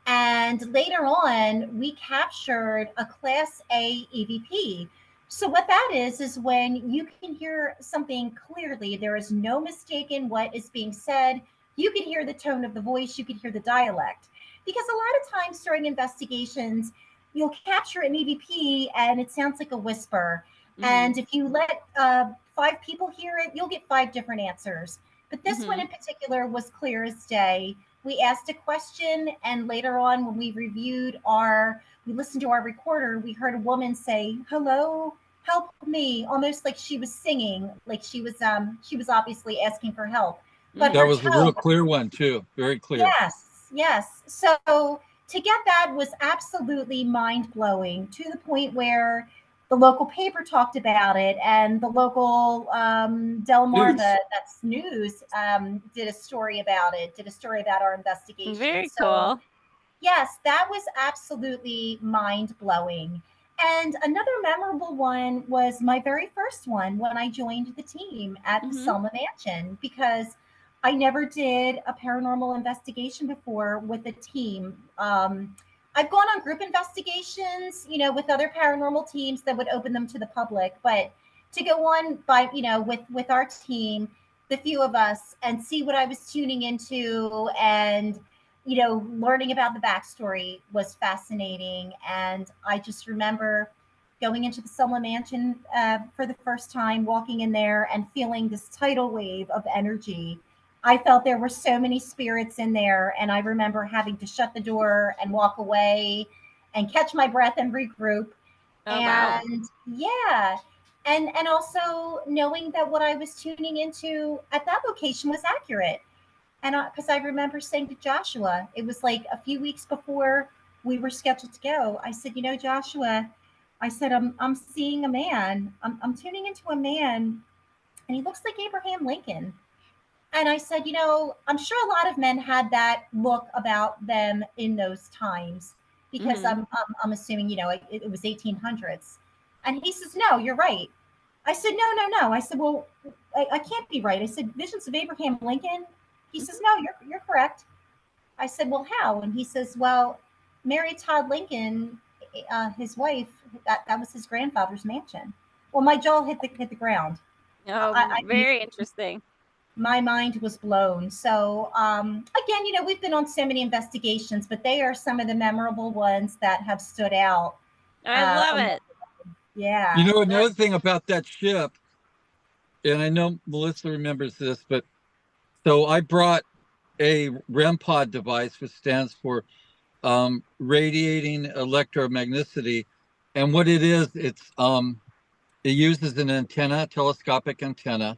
And later on, we captured a Class A EVP. So what that is when you can hear something clearly, there is no mistaking what is being said. You can hear the tone of the voice, you can hear the dialect. Because a lot of times during investigations, you'll capture an EVP and it sounds like a whisper. And if you let 5 people hear it, you'll get 5 different answers. But this one in particular was clear as day. We asked a question, and later on, when we listened to our recorder, we heard a woman say, "Hello, help me," almost like she was singing, like she was obviously asking for help. But that was a real clear one too, very clear. Yes. So to get that was absolutely mind blowing, to the point where the local paper talked about it, and the local Delmarva, that's news, did a story about our investigation. Very cool. Yes, that was absolutely mind blowing. And another memorable one was my very first one when I joined the team at the Selma Mansion, because I never did a paranormal investigation before with a team. I've gone on group investigations, with other paranormal teams that would open them to the public, but to go on by, with our team, the few of us, and see what I was tuning into and, learning about the backstory was fascinating. And I just remember going into the Selma Mansion for the first time, walking in there and feeling this tidal wave of energy. I felt there were so many spirits in there, and I remember having to shut the door and walk away and catch my breath and regroup. Wow. Yeah, and also knowing that what I was tuning into at that location was accurate. And because I remember saying to Joshua, it was like a few weeks before we were scheduled to go, I said, Joshua, I said, I'm seeing a man. I'm tuning into a man, and he looks like Abraham Lincoln. And I said, I'm sure a lot of men had that look about them in those times, because I'm assuming, it was 1800s. And he says, no, you're right. I said, no. I said, well, I can't be right. I said, visions of Abraham Lincoln. He says, no, you're correct. I said, well, how? And he says, well, Mary Todd Lincoln, his wife, that was his grandfather's mansion. Well, my jaw hit the ground. Oh, very interesting. My mind was blown. So again, we've been on so many investigations, but they are some of the memorable ones that have stood out. I love it. Yeah. Another thing about that ship, and I know Melissa remembers this, but so I brought a REM pod device, which stands for radiating electromagneticity. And what it is, it uses an antenna, telescopic antenna,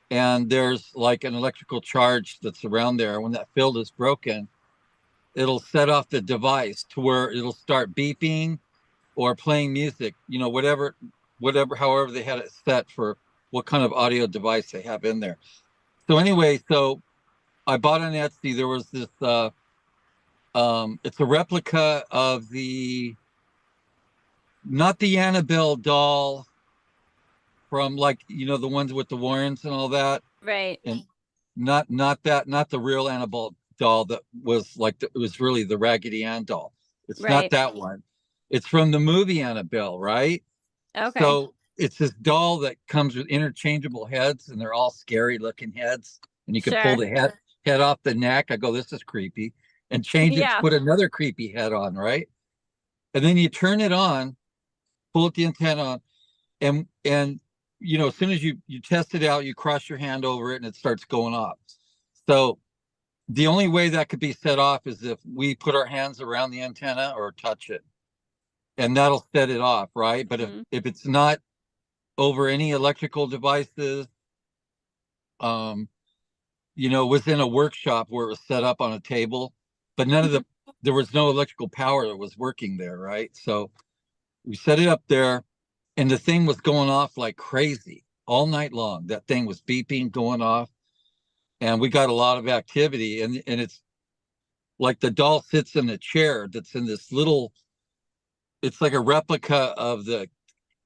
and there's like an electrical charge that's around there. When that field is broken, it'll set off the device to where it'll start beeping or playing music, whatever, however they had it set for what kind of audio device they have in there. So anyway, so I bought on Etsy, there was this, it's a replica of not the Annabelle doll from the ones with the Warrens and all that. Right. And not the real Annabelle doll that was it was really the Raggedy Ann doll. It's not that one. It's from the movie Annabelle, right? Okay. So it's this doll that comes with interchangeable heads, and they're all scary looking heads. And you can pull the head off the neck. I go, this is creepy. And change it to put another creepy head on, right? And then you turn it on, pull the antenna on, and as soon as you test it out, you cross your hand over it and it starts going off. So the only way that could be set off is if we put our hands around the antenna or touch it, and that'll set it off, right? But if it's not over any electrical devices, was in a workshop where it was set up on a table, but there was no electrical power that was working there, right? So we set it up there, and the thing was going off like crazy all night long. That thing was beeping, going off, and we got a lot of activity. And it's like the doll sits in a chair that's in this little, it's like a replica of the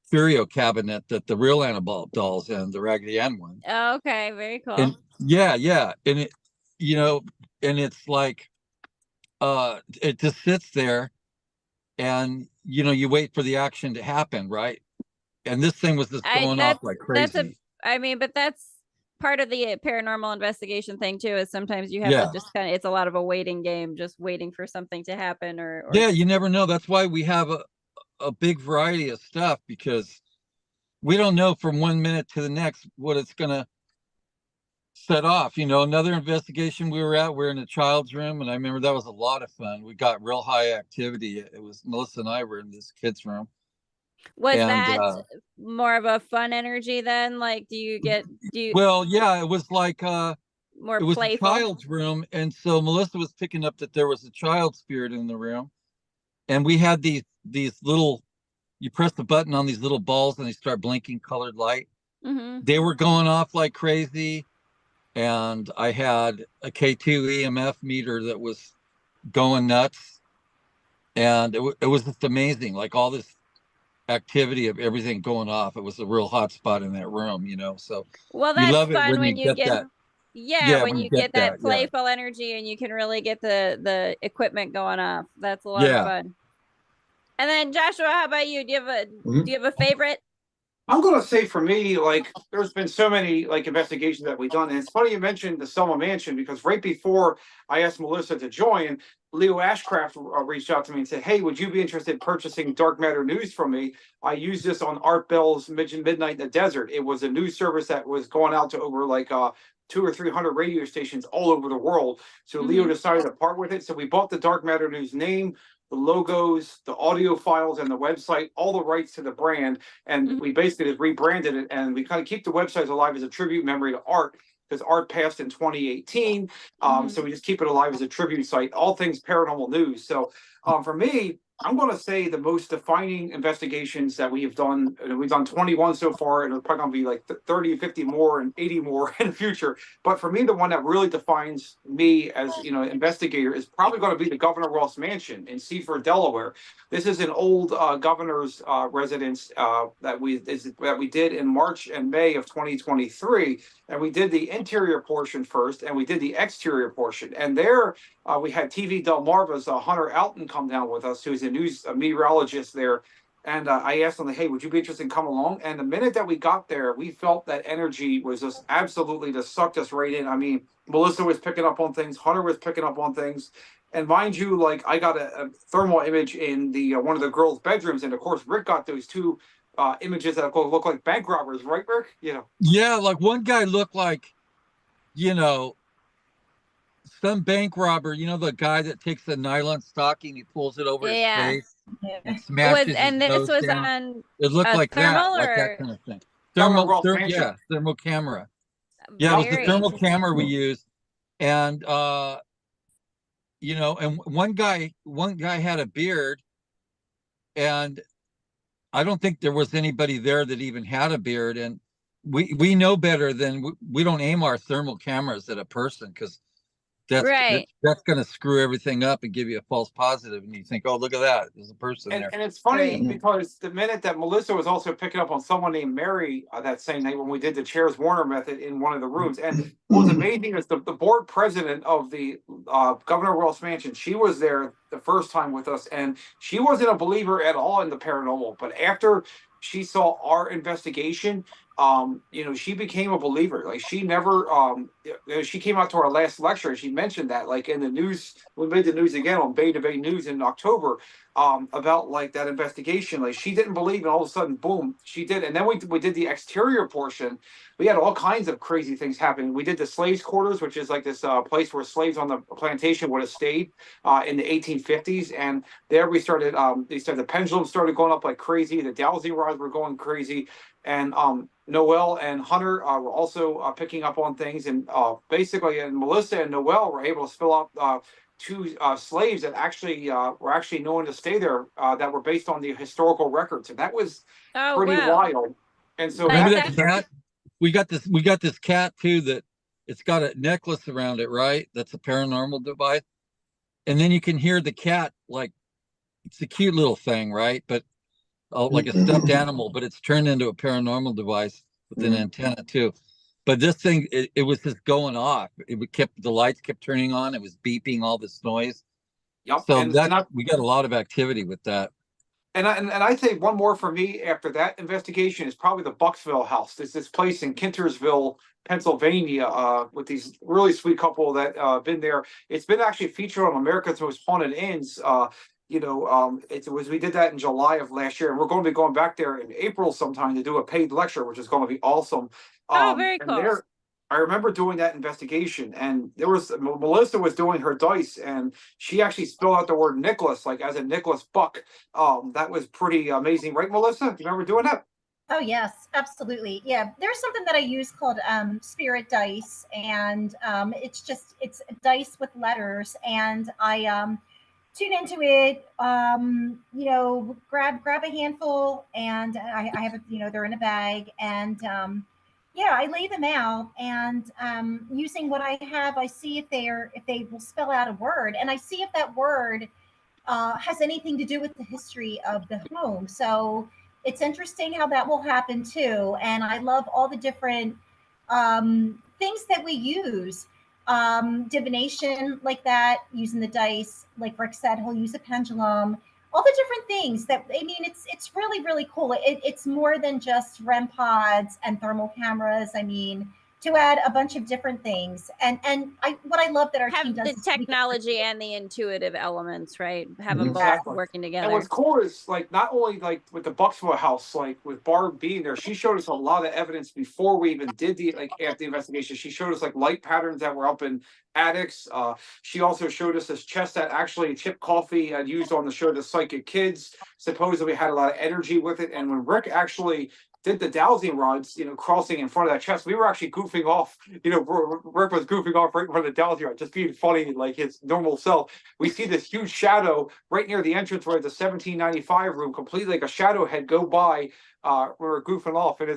curio cabinet that the real Annabelle doll's in, the Raggedy Ann one. Oh, okay, very cool. And yeah, and it, and it's like, it just sits there, and you wait for the action to happen, right? And this thing was just going off like crazy. But that's part of the paranormal investigation thing too, is sometimes you have to just it's a lot of a waiting game, just waiting for something to happen or you never know. That's why we have a big variety of stuff, because we don't know from 1 minute to the next what it's gonna set off. Another investigation we're in a child's room, and I remember that was a lot of fun. We got real high activity. It was Melissa and I were in this kid's room. Was that more of a fun energy then? Like, well, yeah, it was like more it was playful? A child's room, and so Melissa was picking up that there was a child spirit in the room, and we had these little, you press the button on these little balls and they start blinking colored light. They were going off like crazy, and I had a K2 EMF meter that was going nuts, and it was just amazing, like all this activity of everything going off. It was a real hot spot in that room, so well, that's you love fun it when you get that. When you get that playful energy, and you can really get the equipment going off. That's a lot of fun. And then Joshua, how about you? Do you have a favorite? I'm gonna say for me, there's been so many investigations that we've done, and it's funny you mentioned the Selma Mansion, because right before I asked Melissa to join, Leo Ashcraft reached out to me and said, "Hey, would you be interested in purchasing Dark Matter News from me? I used this on Art Bell's Midnight in the Desert. It was a news service that was going out to over 200 or 300 radio stations all over the world. So Leo decided to part with it. So we bought the Dark Matter News name, the logos, the audio files, and the website, all the rights to the brand. And we basically just rebranded it, and we kind of keep the website alive as a tribute memory to Art, because Art passed in 2018. So we just keep it alive as a tribute site, all things paranormal news. So for me, I'm going to say the most defining investigations that we have done, and we've done 21 so far, and it's probably going to be 30, 50 more and 80 more in the future. But for me, the one that really defines me as investigator is probably going to be the Governor Ross Mansion in Seaford, Delaware. This is an old governor's residence that we did in March and May of 2023, and we did the interior portion first, and we did the exterior portion. And there, we had TV Delmarva's Hunter Alton come down with us, who's a meteorologist there. And I asked him, like, hey, would you be interested in coming along? And the minute that we got there, we felt that energy was just absolutely just sucked us right in. I mean, Melissa was picking up on things. Hunter was picking up on things. And mind you, like, I got a thermal image in the one of the girls' bedrooms. And, of course, Rick got those two images that look like bank robbers, right, Rick? You know? Yeah, like one guy looked like, you know, some bank robber, you know, the guy that takes the nylon stocking, he pulls it over his face and smashes and his this nose was down. on It looked like that, thermal like or that kind of thing. Yeah, Thermal camera. Yeah, it was the very thermal interesting. camera we used. And you know, and one guy had a beard, and I don't think there was anybody there that even had a beard. And we know better than we don't aim our thermal cameras at a person, because that's going to screw everything up and give you a false positive, and you think, oh, look at that, there's a person there. And it's funny because the minute that Melissa was also picking up on someone named Mary that same night when we did the Chairs Warner method in one of the rooms. And what was amazing is the board president of the Governor Wells Mansion, she was there the first time with us, and she wasn't a believer at all in the paranormal. But after she saw our investigation, you know, she became a believer. Like, she never she came out to our last lecture and she mentioned that, like, in the news, we made the news again on Bay to Bay News in October, about like that investigation. Like, she didn't believe, and all of a sudden, boom, she did. And then we did the exterior portion. We had all kinds of crazy things happening. We did the slaves' quarters, which is like this place where slaves on the plantation would have stayed in the 1850s. And there we started, the pendulum started going up like crazy. The dowsing rods were going crazy. And Noel and Hunter were also picking up on things. And basically, and Melissa and Noel were able to spill out two slaves that actually were actually known to stay there, that were based on the historical records. And that was pretty wild. And so remember that cat? We got this cat too, that it's got a necklace around it, right? That's a paranormal device. And then you can hear the cat, like, it's a cute little thing, right? But like a stuffed animal, but it's turned into a paranormal device with an antenna too. But this thing, it was just going off. The lights kept turning on. It was beeping all this noise. Yep. So we got a lot of activity with that. And I think one more for me after that investigation is probably the Bucksville house. There's this place in Kintersville, Pennsylvania, with these really sweet couple that been there. It's been actually featured on America's Most Haunted Inns. You know, we did that in July of last year, and we're going to be going back there in April sometime to do a paid lecture, which is going to be awesome. Very cool. And I remember doing that investigation, and Melissa was doing her dice, and she actually spelled out the word Nicholas, like as in Nicholas Buck. That was pretty amazing, right, Melissa? Do you remember doing that? Oh yes, absolutely. Yeah, there's something that I use called spirit dice, and it's dice with letters, and I tune into it, you know, grab a handful, and I have it, you know, they're in a bag, and yeah, I lay them out, and using what I have, I see if they will spell out a word, and I see if that word has anything to do with the history of the home. So it's interesting how that will happen too. And I love all the different things that we use. Divination like that, using the dice, like Rick said, he'll use a pendulum, all the different things that, I mean, it's really, really cool. It's more than just REM pods and thermal cameras. I mean, to add a bunch of different things. And what I love that our team does the is technology and the intuitive elements, right? Have them Exactly. both working together. And what's cool is, like, not only like with the Bucksville house, like with Barb being there, she showed us a lot of evidence before we even did after the investigation. She showed us like light patterns that were up in attics. She also showed us this chest that actually Chip Coffey had used on the show The Psychic Kids. Supposedly had a lot of energy with it. And when Rick actually did the dowsing rods, you know, crossing in front of that chest, we were actually goofing off. You know, Rick was goofing off right in front of the dowsing rod, just being funny like his normal self. We see this huge shadow right near the entrance where the 1795 room, completely like a shadow head go by. We were goofing off, and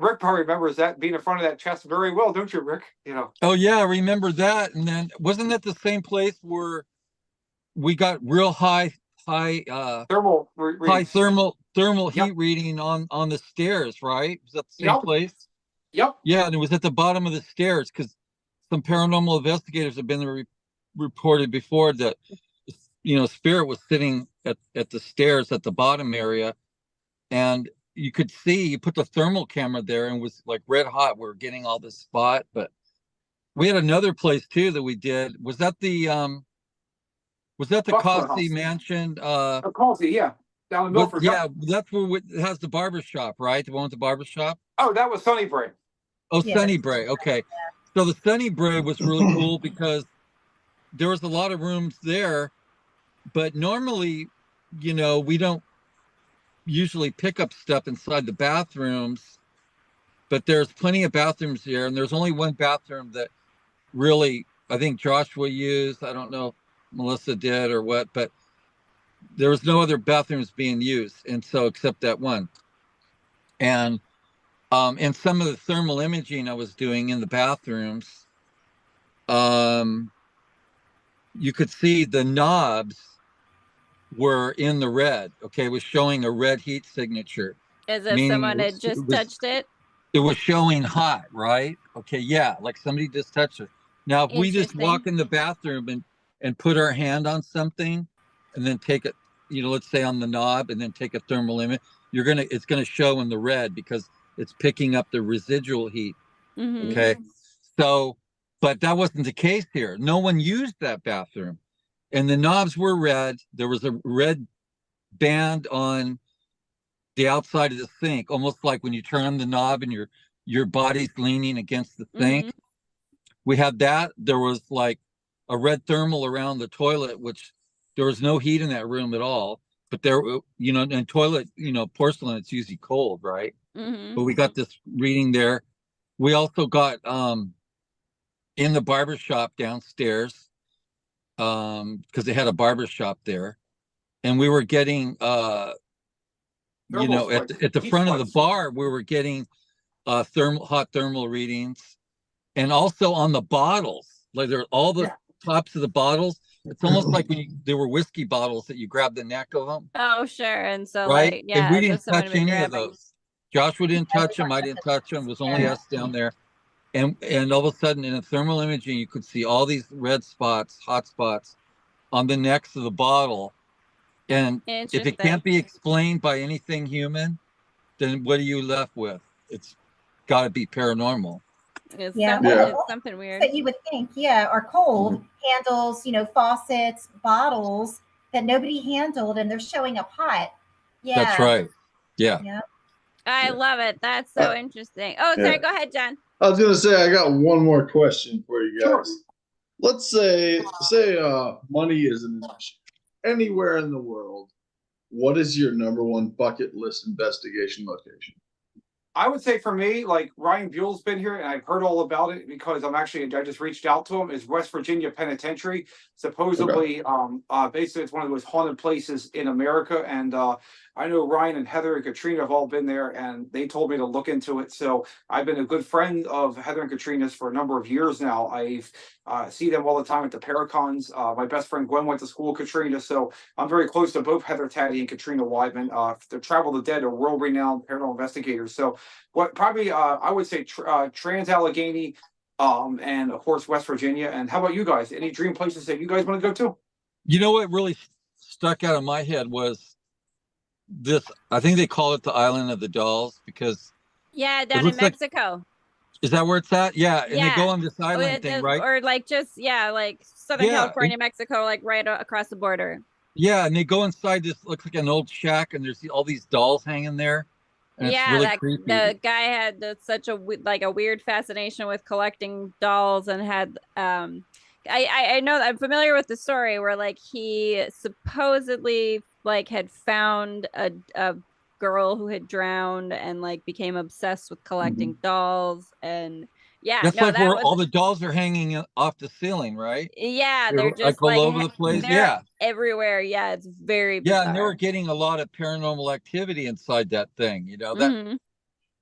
Rick probably remembers that, being in front of that chest very well, don't you, Rick? You know. Oh yeah, I remember that. And then wasn't that the same place where we got real high thermal heat reading on the stairs, right? Was that the same place? Yep. Yeah, and it was at the bottom of the stairs, because some paranormal investigators have been there reported before that, spirit was sitting at the stairs at the bottom area, and you could see, you put the thermal camera there and it was like red hot. We were getting all this spot. But we had another place too that we did. Was that the Costy Mansion? Costy, yeah. Down in Milford. Yeah, that's where it has the barber shop, right? The one with the barber shop? Oh, that was Sunnybray. Oh, yeah. Sunnybray. Okay. So the Sunnybray was really cool because there was a lot of rooms there, but normally, we don't usually pick up stuff inside the bathrooms, but there's plenty of bathrooms here, and there's only one bathroom that really, I think Joshua used. I don't know if Melissa did or what, but there was no other bathrooms being used, and so except that one. And some of the thermal imaging I was doing in the bathrooms, you could see the knobs were in the red. Okay, it was showing a red heat signature. As if someone had just touched it? It was showing hot, right? Okay, yeah, like somebody just touched it. Now, if we just walk in the bathroom and put our hand on something and then take it, let's say on the knob, and then take a thermal image, it's gonna show in the red because it's picking up the residual heat. Mm-hmm. Okay. So, but that wasn't the case here. No one used that bathroom. And the knobs were red. There was a red band on the outside of the sink, almost like when you turn on the knob and your body's leaning against the sink. Mm-hmm. We had that. There was like a red thermal around the toilet, which there was no heat in that room at all. But there, in toilet, porcelain, it's usually cold, right? Mm-hmm. But we got this reading there. We also got in the barber shop downstairs, because they had a barber shop there, and we were getting at the front of the bar, we were getting hot thermal readings, and also on the bottles, like there all the tops of the bottles. It's almost like when there were whiskey bottles that you grab the neck of them. Oh, sure. And so, right? like, yeah, and we didn't touch any of those. Joshua didn't touch them. I didn't touch them. It was only us down there. And all of a sudden, in a thermal imaging, you could see all these red spots, hot spots, on the necks of the bottle. And if it can't be explained by anything human, then what are you left with? It's got to be paranormal. It's something weird. That you would think, are cold. Handles, faucets, bottles that nobody handled, and they're showing up hot. Yeah. That's right. Yeah. I love it. That's so interesting. Oh, sorry. Go ahead, John. I was gonna say, I got one more question for you guys. Sure. Let's say money is an issue anywhere in the world. What is your #1 bucket list investigation location? I would say for me, like Ryan Buell's been here, and I've heard all about it because I just reached out to him. Is West Virginia Penitentiary. Supposedly, basically, it's one of the most haunted places in America. And I know Ryan and Heather and Katrina have all been there, and they told me to look into it. So I've been a good friend of Heather and Katrina's for a number of years now. I've see them all the time at the Paracons. My best friend Gwen went to school with Katrina, so I'm very close to both Heather Taddy and Katrina Weidman. The Travel the Dead are world-renowned paranormal investigators. So what probably I would say Trans-Allegheny, and of course West Virginia. And how about you guys? Any dream places that you guys want to go to? You know what really stuck out of my head was this. I think they call it the Island of the Dolls because down in Mexico. Is that where it's at? Yeah, and they go on this island thing, right? Or like just like Southern California, Mexico, like right across the border. Yeah, and they go inside this, looks like an old shack, and there's all these dolls hanging there. And it's really creepy. The guy had such a weird fascination with collecting dolls, and had I know I'm familiar with the story where like he supposedly like had found a girl who had drowned and like became obsessed with collecting dolls. And that's where all the dolls are hanging off the ceiling, right? They're just like all over the place. Everywhere. It's very bizarre. And they were getting a lot of paranormal activity inside that thing,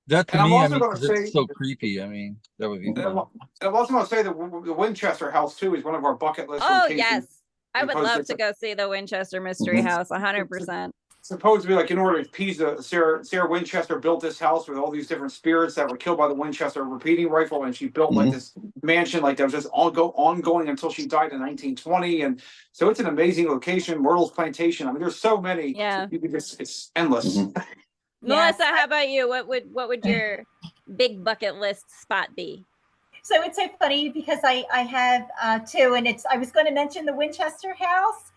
that to me, it's so creepy. I mean, that would be fun. I'm also going to say that the Winchester House too is one of our bucket list locations. Yes, I would love to go see the Winchester Mystery House 100%. supposedly, like in order to appease Sarah Winchester built this house with all these different spirits that were killed by the Winchester repeating rifle, and she built like this mansion like that was just ongoing until she died in 1920. And so it's an amazing location. Myrtle's Plantation. I mean, there's so many. Yeah, you could just, it's endless. Melissa, how about you? What would your big bucket list spot be? So it's so funny because I have two, and I was going to mention the Winchester house.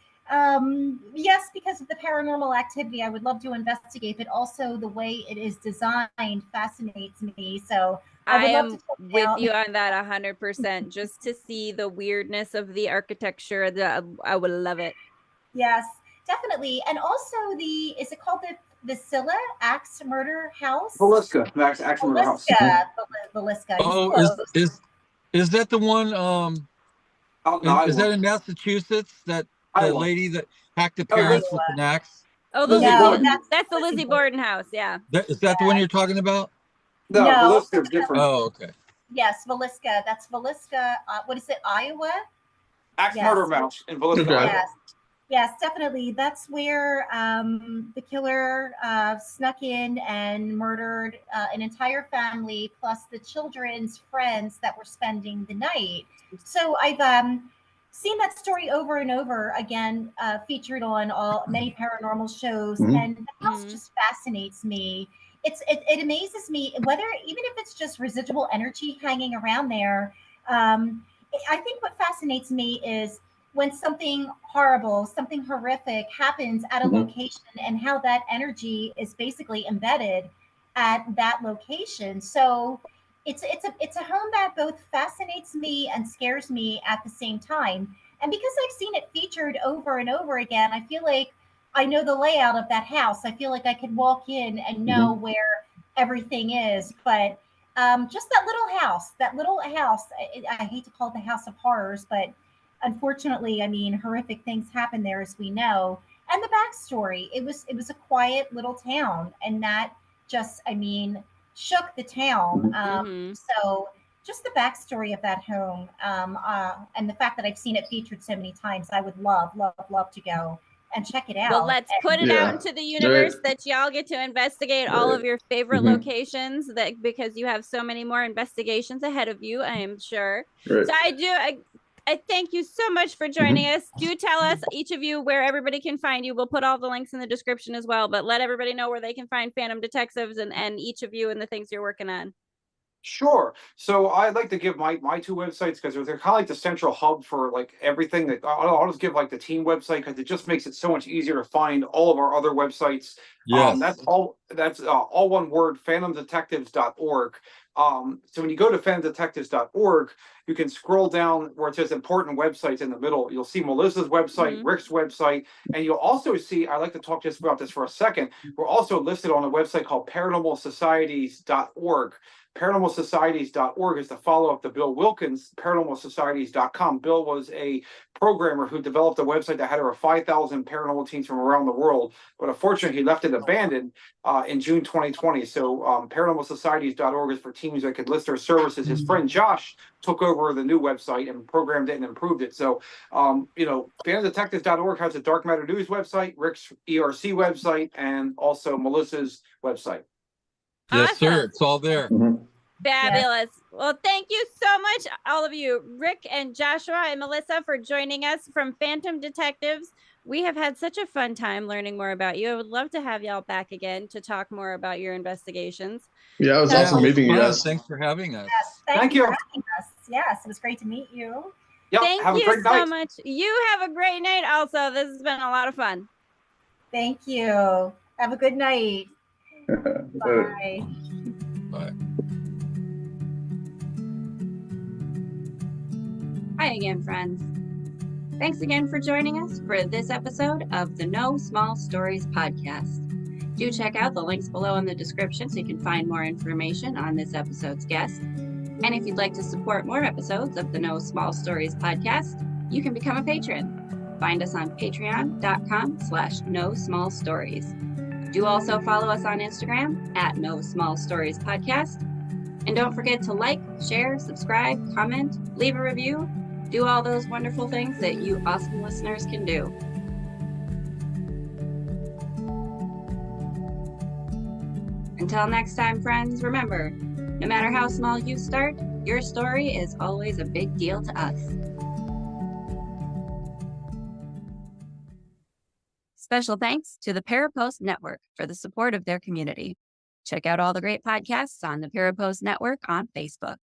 Yes, because of the paranormal activity, I would love to investigate, but also the way it is designed fascinates me. So I am with you on that 100%. Just to see the weirdness of the architecture, I would love it. Yes, definitely. And also is it called the Scylla Axe Murder House? Villisca, Axe Murder House. Villisca. Oh, is that the one? Is that in Massachusetts? That the lady that hacked the parents with an axe? Oh, that's the Lizzie Borden house. Yeah. Is that the one you're talking about? No, Villisca is different. Oh, okay. Yes, Villisca. That's Villisca. What is it? Iowa? Axe Murder House in Villisca, Iowa. Yes, definitely. That's where the killer snuck in and murdered an entire family, plus the children's friends that were spending the night. So I've seen that story over and over again, featured on many paranormal shows, and the house just fascinates me. It amazes me even if it's just residual energy hanging around there. I think what fascinates me is when something horrible, something horrific happens at a location, and how that energy is basically embedded at that location. So it's a home that both fascinates me and scares me at the same time. And because I've seen it featured over and over again, I feel like I know the layout of that house. I feel like I could walk in and know where everything is. But just that little house, I hate to call it the House of Horrors, but unfortunately, I mean, horrific things happen there, as we know. And the backstory, it was a quiet little town, and that just, shook the town. So just the backstory of that home, and the fact that I've seen it featured so many times, I would love to go and check it out. Well, let's put it out into the universe that y'all get to investigate all of your favorite locations, because you have so many more investigations ahead of you, I am sure. So I thank you so much for joining us. Do tell us, each of you, where everybody can find you. We'll put all the links in the description as well, but let everybody know where they can find Phantom Detectives and each of you and the things you're working on. Sure. So I'd like to give my two websites, because they're kind of like the central hub for like everything. That I'll just give like the team website, because it just makes it so much easier to find all of our other websites. Yes. That's all one word, phantomdetectives.org. So when you go to phantomdetectives.org, you can scroll down where it says important websites in the middle. You'll see Melissa's website, Rick's website, and you'll also see, I'd like to talk just about this for a second. We're also listed on a website called paranormalsocieties.org. Paranormalsocieties.org is the follow-up to Bill Wilkins' paranormalsocieties.com. Bill was a programmer who developed a website that had over 5,000 paranormal teams from around the world, but unfortunately he left it abandoned in June 2020. So paranormalsocieties.org is for teams that could list their services. His friend Josh took over the new website and programmed it and improved it. So phantomdetectives.org has a dark matter news website, Rick's ERC website, and also Melissa's website. Yes, Awesome. sir. It's all there. Fabulous. Well, thank you so much, all of you, Rick and Joshua and Melissa, for joining us from Phantom Detectives. We have had such a fun time learning more about you. I would love to have y'all back again to talk more about your investigations. Yeah, it was awesome meeting you guys. Thanks for having us. Yes, thank you for having us. Yes, it was great to meet you. Yep, thank you so much. You have a great night also. This has been a lot of fun. Thank you. Have a good night. Bye. Bye. Hi again, friends. Thanks again for joining us for this episode of the No Small Stories podcast. Do check out the links below in the description so you can find more information on this episode's guest. And if you'd like to support more episodes of the No Small Stories podcast, you can become a patron. Find us on patreon.com/NoSmallStories. Do also follow us on Instagram @No Small Stories Podcast. And don't forget to like, share, subscribe, comment, leave a review, do all those wonderful things that you awesome listeners can do. Until next time, friends, remember, no matter how small you start, your story is always a big deal to us. Special thanks to the Parapost Network for the support of their community. Check out all the great podcasts on the Parapost Network on Facebook.